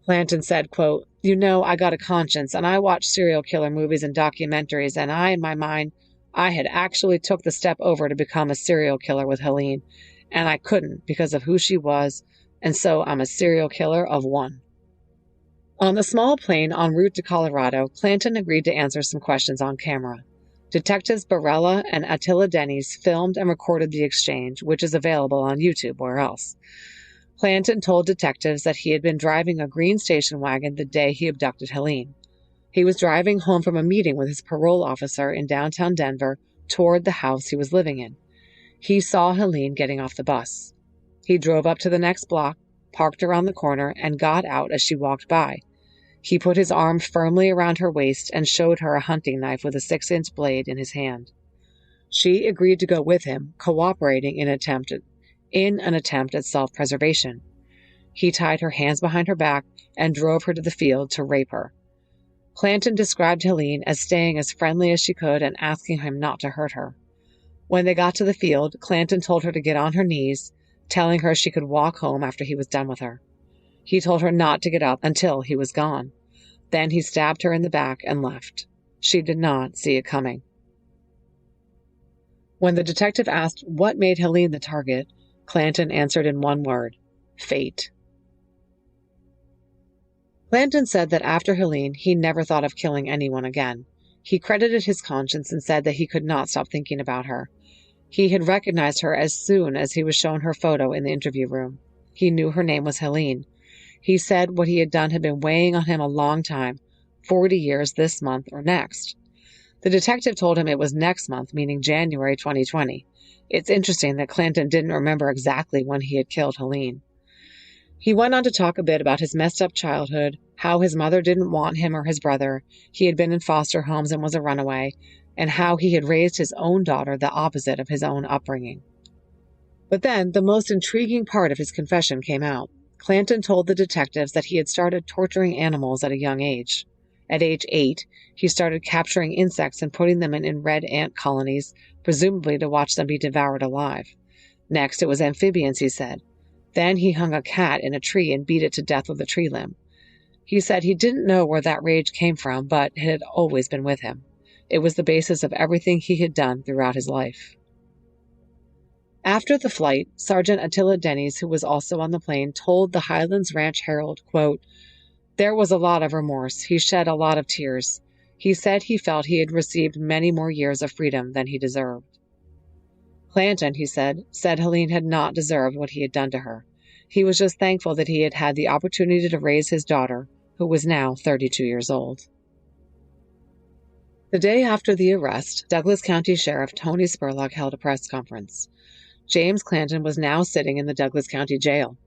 D: Clanton said, quote, "You know, I got a conscience, and I watch serial killer movies and documentaries, and in my mind, I had actually took the step over to become a serial killer with Helene, and I couldn't because of who she was, and so I'm a serial killer of one." On the small plane en route to Colorado, Clanton agreed to answer some questions on camera. Detectives Barella and Attila Denny's filmed and recorded the exchange, which is available on YouTube. Where else? Clanton told detectives that he had been driving a green station wagon the day he abducted Helene. He was driving home from a meeting with his parole officer in downtown Denver toward the house he was living in. He saw Helene getting off the bus. He drove up to the next block, parked around the corner, and got out as she walked by. He put his arm firmly around her waist and showed her a hunting knife with a 6-inch blade in his hand. She agreed to go with him, cooperating in an attempt at self-preservation. He tied her hands behind her back and drove her to the field to rape her. Clanton described Helene as staying as friendly as she could and asking him not to hurt her. When they got to the field, Clanton told her to get on her knees, telling her she could walk home after he was done with her. He told her not to get up until he was gone. Then he stabbed her in the back and left. She did not see it coming. When the detective asked what made Helene the target, Clanton answered in one word: fate. Clanton said that after Helene, he never thought of killing anyone again. He credited his conscience and said that he could not stop thinking about her. He had recognized her as soon as he was shown her photo in the interview room. He knew her name was Helene. He said what he had done had been weighing on him a long time, 40 years this month or next. The detective told him it was next month, meaning January 2020. It's interesting that Clanton didn't remember exactly when he had killed Helene. He went on to talk a bit about his messed up childhood, how his mother didn't want him or his brother, he had been in foster homes and was a runaway, and how he had raised his own daughter the opposite of his own upbringing. But then the most intriguing part of his confession came out. Clanton told the detectives that he had started torturing animals at a young age. At age 8, he started capturing insects and putting them in red ant colonies, presumably to watch them be devoured alive. Next, it was amphibians, he said. Then he hung a cat in a tree and beat it to death with a tree limb. He said he didn't know where that rage came from, but it had always been with him. It was the basis of everything he had done throughout his life. After the flight, Sergeant Attila Denny's, who was also on the plane, told the Highlands Ranch Herald, quote, "There was a lot of remorse. He shed a lot of tears. He said he felt he had received many more years of freedom than he deserved." Clanton, he said Helene had not deserved what he had done to her. He was just thankful that he had had the opportunity to raise his daughter, who was now 32 years old. The day after the arrest, Douglas County Sheriff Tony Spurlock held a press conference. James Clanton was now sitting in the Douglas County Jail.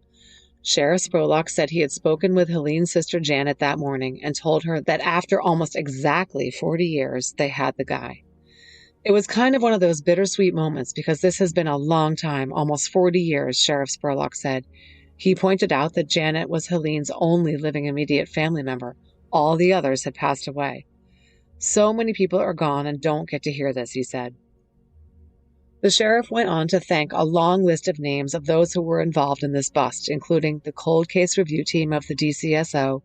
D: Sheriff Spurlock said he had spoken with Helene's sister Janet that morning and told her that after almost exactly 40 years, they had the guy. It was kind of one of those bittersweet moments because this has been a long time, almost 40 years, Sheriff Spurlock said. He pointed out that Janet was Helene's only living immediate family member. All the others had passed away. So many people are gone and don't get to hear this, he said. The sheriff went on to thank a long list of names of those who were involved in this bust, including the cold case review team of the DCSO.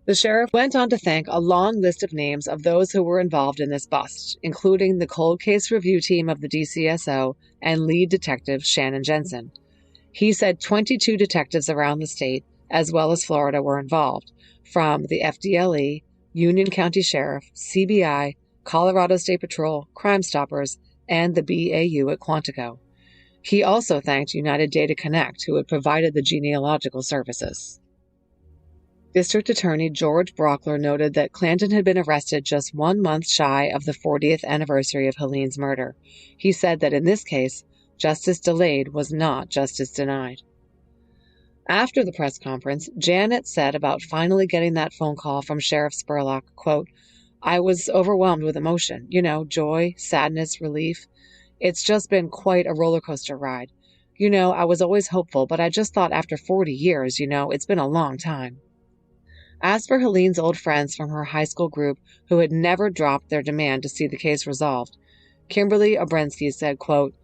D: The sheriff went on to thank a long list of names of those who were involved in this bust, including the cold case review team of the DCSO and lead detective Shannon Jensen. He said 22 detectives around the state, as well as Florida, were involved, from the FDLE, Union County Sheriff, CBI, Colorado State Patrol, Crime Stoppers, and the BAU at Quantico. He also thanked United Data Connect, who had provided the genealogical services. District Attorney George Brockler noted that Clanton had been arrested just 1 month shy of the 40th anniversary of Helene's murder. He said that in this case, justice delayed was not justice denied. After the press conference, Janet said about finally getting that phone call from Sheriff Spurlock, quote, "I was overwhelmed with emotion, joy, sadness, relief. It's just been quite a roller coaster ride. I was always hopeful, but I just thought after 40 years, it's been a long time." As for Helene's old friends from her high school group who had never dropped their demand to see the case resolved, Kimberly Obrensky said, quote,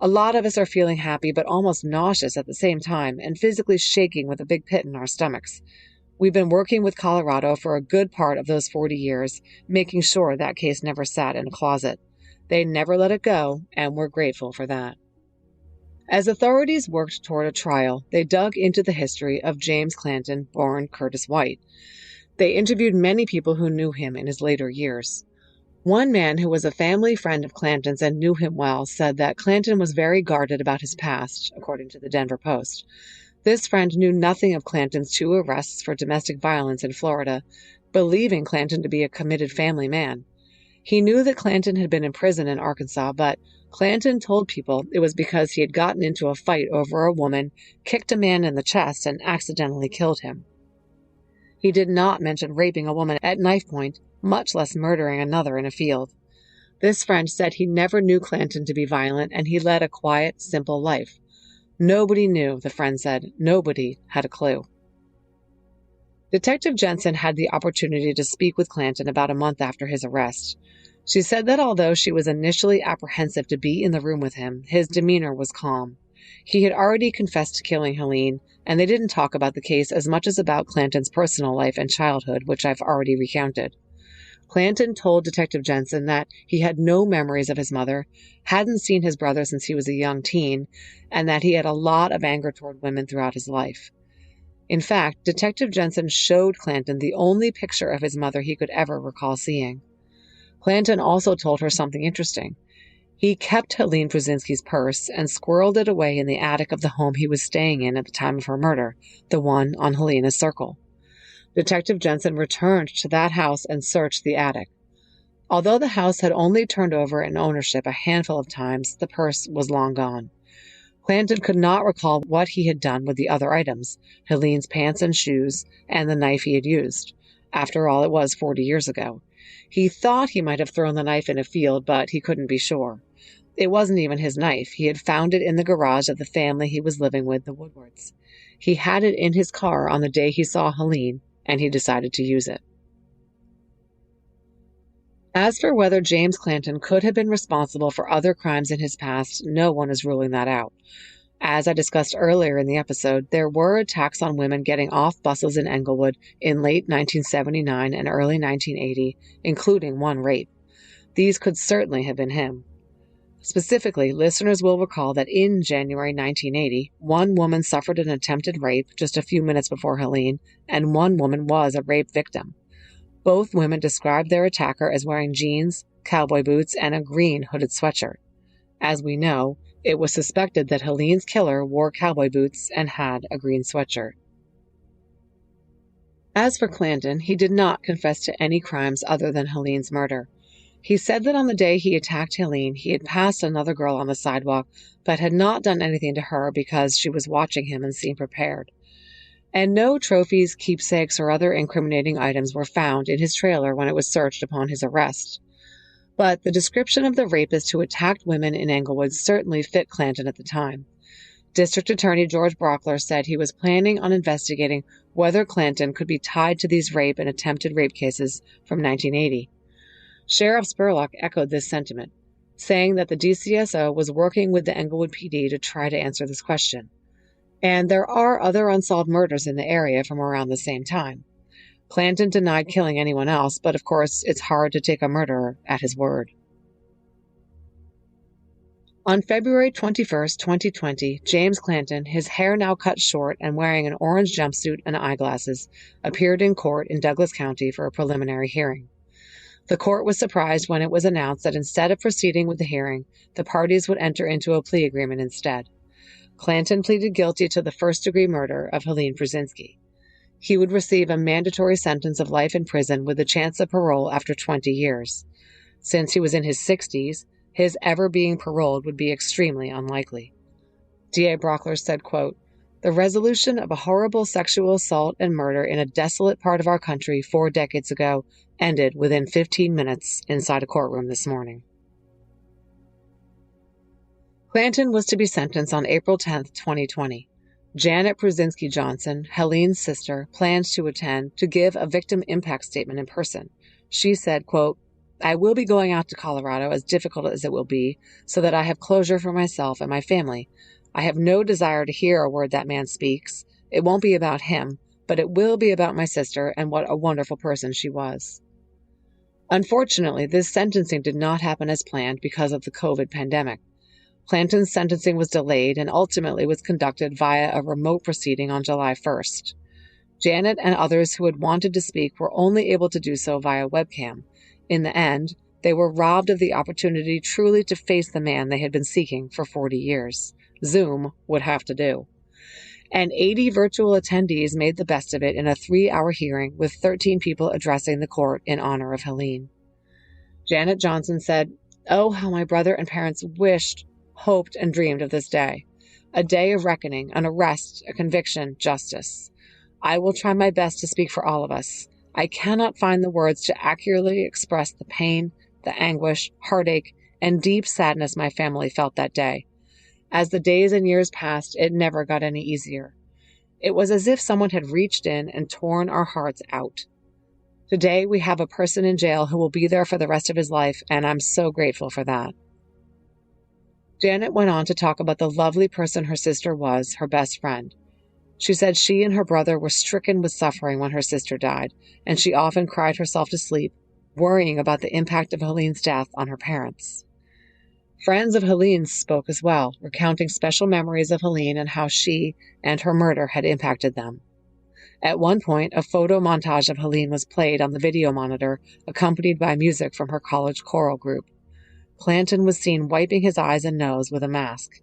D: "A lot of us are feeling happy but almost nauseous at the same time and physically shaking with a big pit in our stomachs. We've been working with Colorado for a good part of those 40 years, making sure that case never sat in a closet. They never let it go, and we're grateful for that." As authorities worked toward a trial, they dug into the history of James Clanton, born Curtis White. They interviewed many people who knew him in his later years. One man who was a family friend of Clanton's and knew him well said that Clanton was very guarded about his past, according to the Denver Post. This friend knew nothing of Clanton's 2 arrests for domestic violence in Florida, believing Clanton to be a committed family man. He knew that Clanton had been in prison in Arkansas, but Clanton told people it was because he had gotten into a fight over a woman, kicked a man in the chest, and accidentally killed him. He did not mention raping a woman at knife point, much less murdering another in a field. This friend said he never knew Clanton to be violent, and he led a quiet, simple life. Nobody knew, the friend said. Nobody had a clue. Detective Jensen had the opportunity to speak with Clanton about a month after his arrest. She said that although she was initially apprehensive to be in the room with him, his demeanor was calm. He had already confessed to killing Helene, and they didn't talk about the case as much as about Clanton's personal life and childhood, which I've already recounted. Clanton told Detective Jensen that he had no memories of his mother, hadn't seen his brother since he was a young teen, and that he had a lot of anger toward women throughout his life. In fact, Detective Jensen showed Clanton the only picture of his mother he could ever recall seeing. Clanton also told her something interesting. He kept Helene Pruszynski's purse and squirreled it away in the attic of the home he was staying in at the time of her murder, the one on Helena's Circle. Detective Jensen returned to that house and searched the attic. Although the house had only turned over in ownership a handful of times, the purse was long gone. Clanton could not recall what he had done with the other items, Helene's pants and shoes, and the knife he had used. After all, it was 40 years ago. He thought he might have thrown the knife in a field, but he couldn't be sure. It wasn't even his knife. He had found it in the garage of the family he was living with, the Woodwards. He had it in his car on the day he saw Helene, and he decided to use it. As for whether James Clanton could have been responsible for other crimes in his past, no one is ruling that out. As I discussed earlier in the episode, there were attacks on women getting off buses in Englewood in late 1979 and early 1980, including one rape. These could certainly have been him. Specifically, listeners will recall that in January 1980, one woman suffered an attempted rape just a few minutes before Helene, and one woman was a rape victim. Both women described their attacker as wearing jeans, cowboy boots, and a green hooded sweatshirt. As we know, it was suspected that Helene's killer wore cowboy boots and had a green sweatshirt. As for Clanton, he did not confess to any crimes other than Helene's murder. He said that on the day he attacked Helene, he had passed another girl on the sidewalk, but had not done anything to her because she was watching him and seemed prepared. And no trophies, keepsakes, or other incriminating items were found in his trailer when it was searched upon his arrest. But the description of the rapist who attacked women in Englewood certainly fit Clanton at the time. District Attorney George Brockler said he was planning on investigating whether Clanton could be tied to these rape and attempted rape cases from 1980. Sheriff Spurlock echoed this sentiment, saying that the DCSO was working with the Englewood PD to try to answer this question. And there are other unsolved murders in the area from around the same time. Clanton denied killing anyone else, but of course it's hard to take a murderer at his word. On February 21, 2020, James Clanton, his hair now cut short and wearing an orange jumpsuit and eyeglasses, appeared in court in Douglas County for a preliminary hearing. The court was surprised when it was announced that instead of proceeding with the hearing, the parties would enter into a plea agreement instead. Clanton pleaded guilty to the first-degree murder of Helene Pruszynski. He would receive a mandatory sentence of life in prison with a chance of parole after 20 years. Since he was in his 60s, his ever being paroled would be extremely unlikely. D.A. Brockler said, quote, The resolution of a horrible sexual assault and murder in a desolate part of our country 4 decades ago ended within 15 minutes inside a courtroom this morning. Clanton was to be sentenced on April 10, 2020. Janet Pruszynski Johnson, Helene's sister, plans to attend to give a victim impact statement in person. She said, quote, "I will be going out to Colorado, as difficult as it will be, so that I have closure for myself and my family. I have no desire to hear a word that man speaks. It won't be about him, but it will be about my sister and what a wonderful person she was." Unfortunately, this sentencing did not happen as planned because of the COVID pandemic. Clanton's sentencing was delayed and ultimately was conducted via a remote proceeding on July 1st. Janet and others who had wanted to speak were only able to do so via webcam. In the end, they were robbed of the opportunity truly to face the man they had been seeking for 40 years. Zoom would have to do. And 80 virtual attendees made the best of it in a 3-hour hearing with 13 people addressing the court in honor of Helene. Janet Johnson said, "Oh, how my brother and parents wished, hoped, and dreamed of this day. A day of reckoning, an arrest, a conviction, justice. I will try my best to speak for all of us. I cannot find the words to accurately express the pain, the anguish, heartache, and deep sadness my family felt that day. As the days and years passed, it never got any easier. It was as if someone had reached in and torn our hearts out. Today, we have a person in jail who will be there for the rest of his life, and I'm so grateful for that." Janet went on to talk about the lovely person her sister was, her best friend. She said she and her brother were stricken with suffering when her sister died, and she often cried herself to sleep, worrying about the impact of Helene's death on her parents. Friends of Helene's spoke as well, recounting special memories of Helene and how she and her murder had impacted them. At one point, a photo montage of Helene was played on the video monitor, accompanied by music from her college choral group. Clanton was seen wiping his eyes and nose with a mask.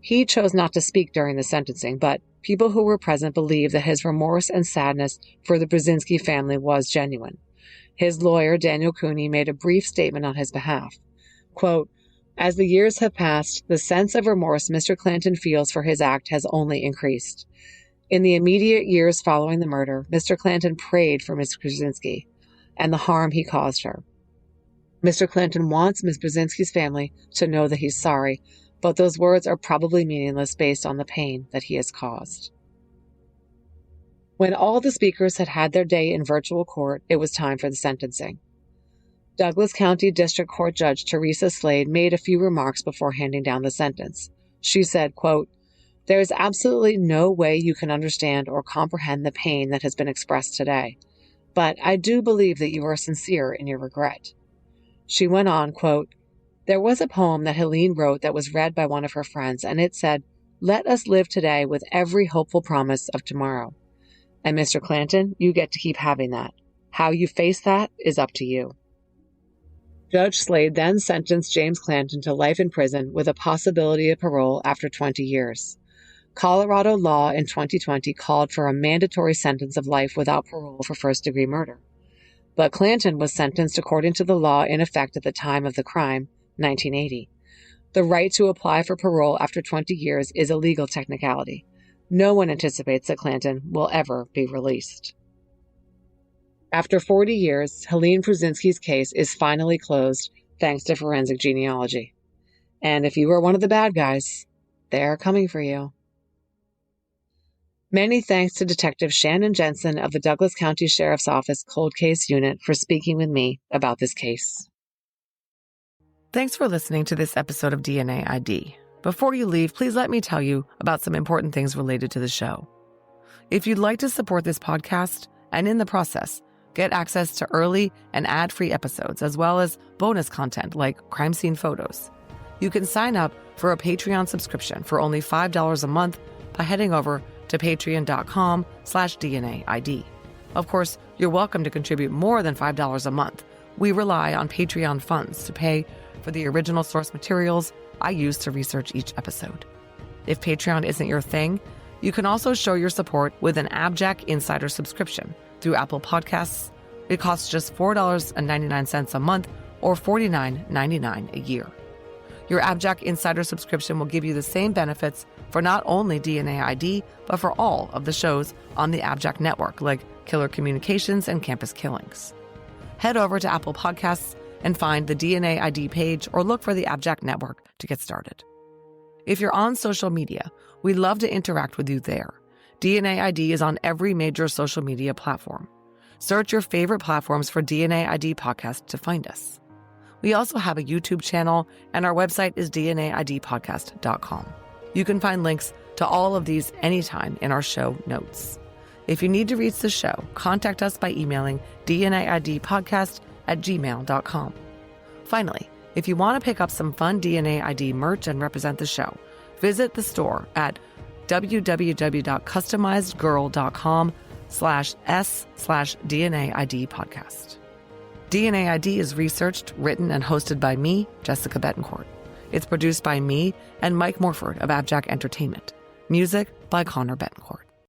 D: He chose not to speak during the sentencing, but people who were present believe that his remorse and sadness for the Pruszynski family was genuine. His lawyer, Daniel Cooney, made a brief statement on his behalf. Quote, "As the years have passed, the sense of remorse Mr. Clanton feels for his act has only increased. In the immediate years following the murder, Mr. Clanton prayed for Ms. Pruszynski and the harm he caused her. Mr. Clanton wants Ms. Pruszynski's family to know that he's sorry, but those words are probably meaningless based on the pain that he has caused." When all the speakers had had their day in virtual court, it was time for the sentencing. Douglas County District Court Judge Teresa Slade made a few remarks before handing down the sentence. She said, quote, "There is absolutely no way you can understand or comprehend the pain that has been expressed today, but I do believe that you are sincere in your regret." She went on, quote, "There was a poem that Helene wrote that was read by one of her friends, and it said, 'Let us live today with every hopeful promise of tomorrow.' And Mr. Clanton, you get to keep having that. How you face that is up to you." Judge Slade then sentenced James Clanton to life in prison with a possibility of parole after 20 years. Colorado law in 2020 called for a mandatory sentence of life without parole for first-degree murder. But Clanton was sentenced according to the law in effect at the time of the crime, 1980. The right to apply for parole after 20 years is a legal technicality. No one anticipates that Clanton will ever be released. After 40 years, Helene Pruszynski's case is finally closed thanks to forensic genealogy. And if you are one of the bad guys, they're coming for you. Many thanks to Detective Shannon Jensen of the Douglas County Sheriff's Office Cold Case Unit for speaking with me about this case.
E: Thanks for listening to this episode of DNA ID. Before you leave, please let me tell you about some important things related to the show. If you'd like to support this podcast and in the process, get access to early and ad-free episodes as well as bonus content like crime scene photos, you can sign up for a Patreon subscription for only $5 a month by heading over to patreon.com/DNAID. Of course, you're welcome to contribute more than $5 a month. We rely on Patreon funds to pay for the original source materials I use to research each episode. If Patreon isn't your thing, you can also show your support with an AbJack Insider subscription through Apple Podcasts. It costs just $4.99 a month or $49.99 a year. Your AbJack Insider subscription will give you the same benefits for not only DNA ID, but for all of the shows on the AbJack network, like Killer Communications and Campus Killings. Head over to Apple Podcasts and find the DNA ID page or look for the AbJack network to get started. If you're on social media, we'd love to interact with you there. DNA ID is on every major social media platform. Search your favorite platforms for DNA ID Podcast to find us. We also have a YouTube channel, and our website is dnaidpodcast.com. You can find links to all of these anytime in our show notes. If you need to reach the show, contact us by emailing dnaidpodcast@gmail.com. Finally, if you want to pick up some fun DNA ID merch and represent the show, visit the store at www.customizedgirl.com/s/DNA ID podcast. DNA ID is researched, written, and hosted by me, Jessica Betancourt. It's produced by me and Mike Morford of AbJack Entertainment. Music by Connor Betancourt.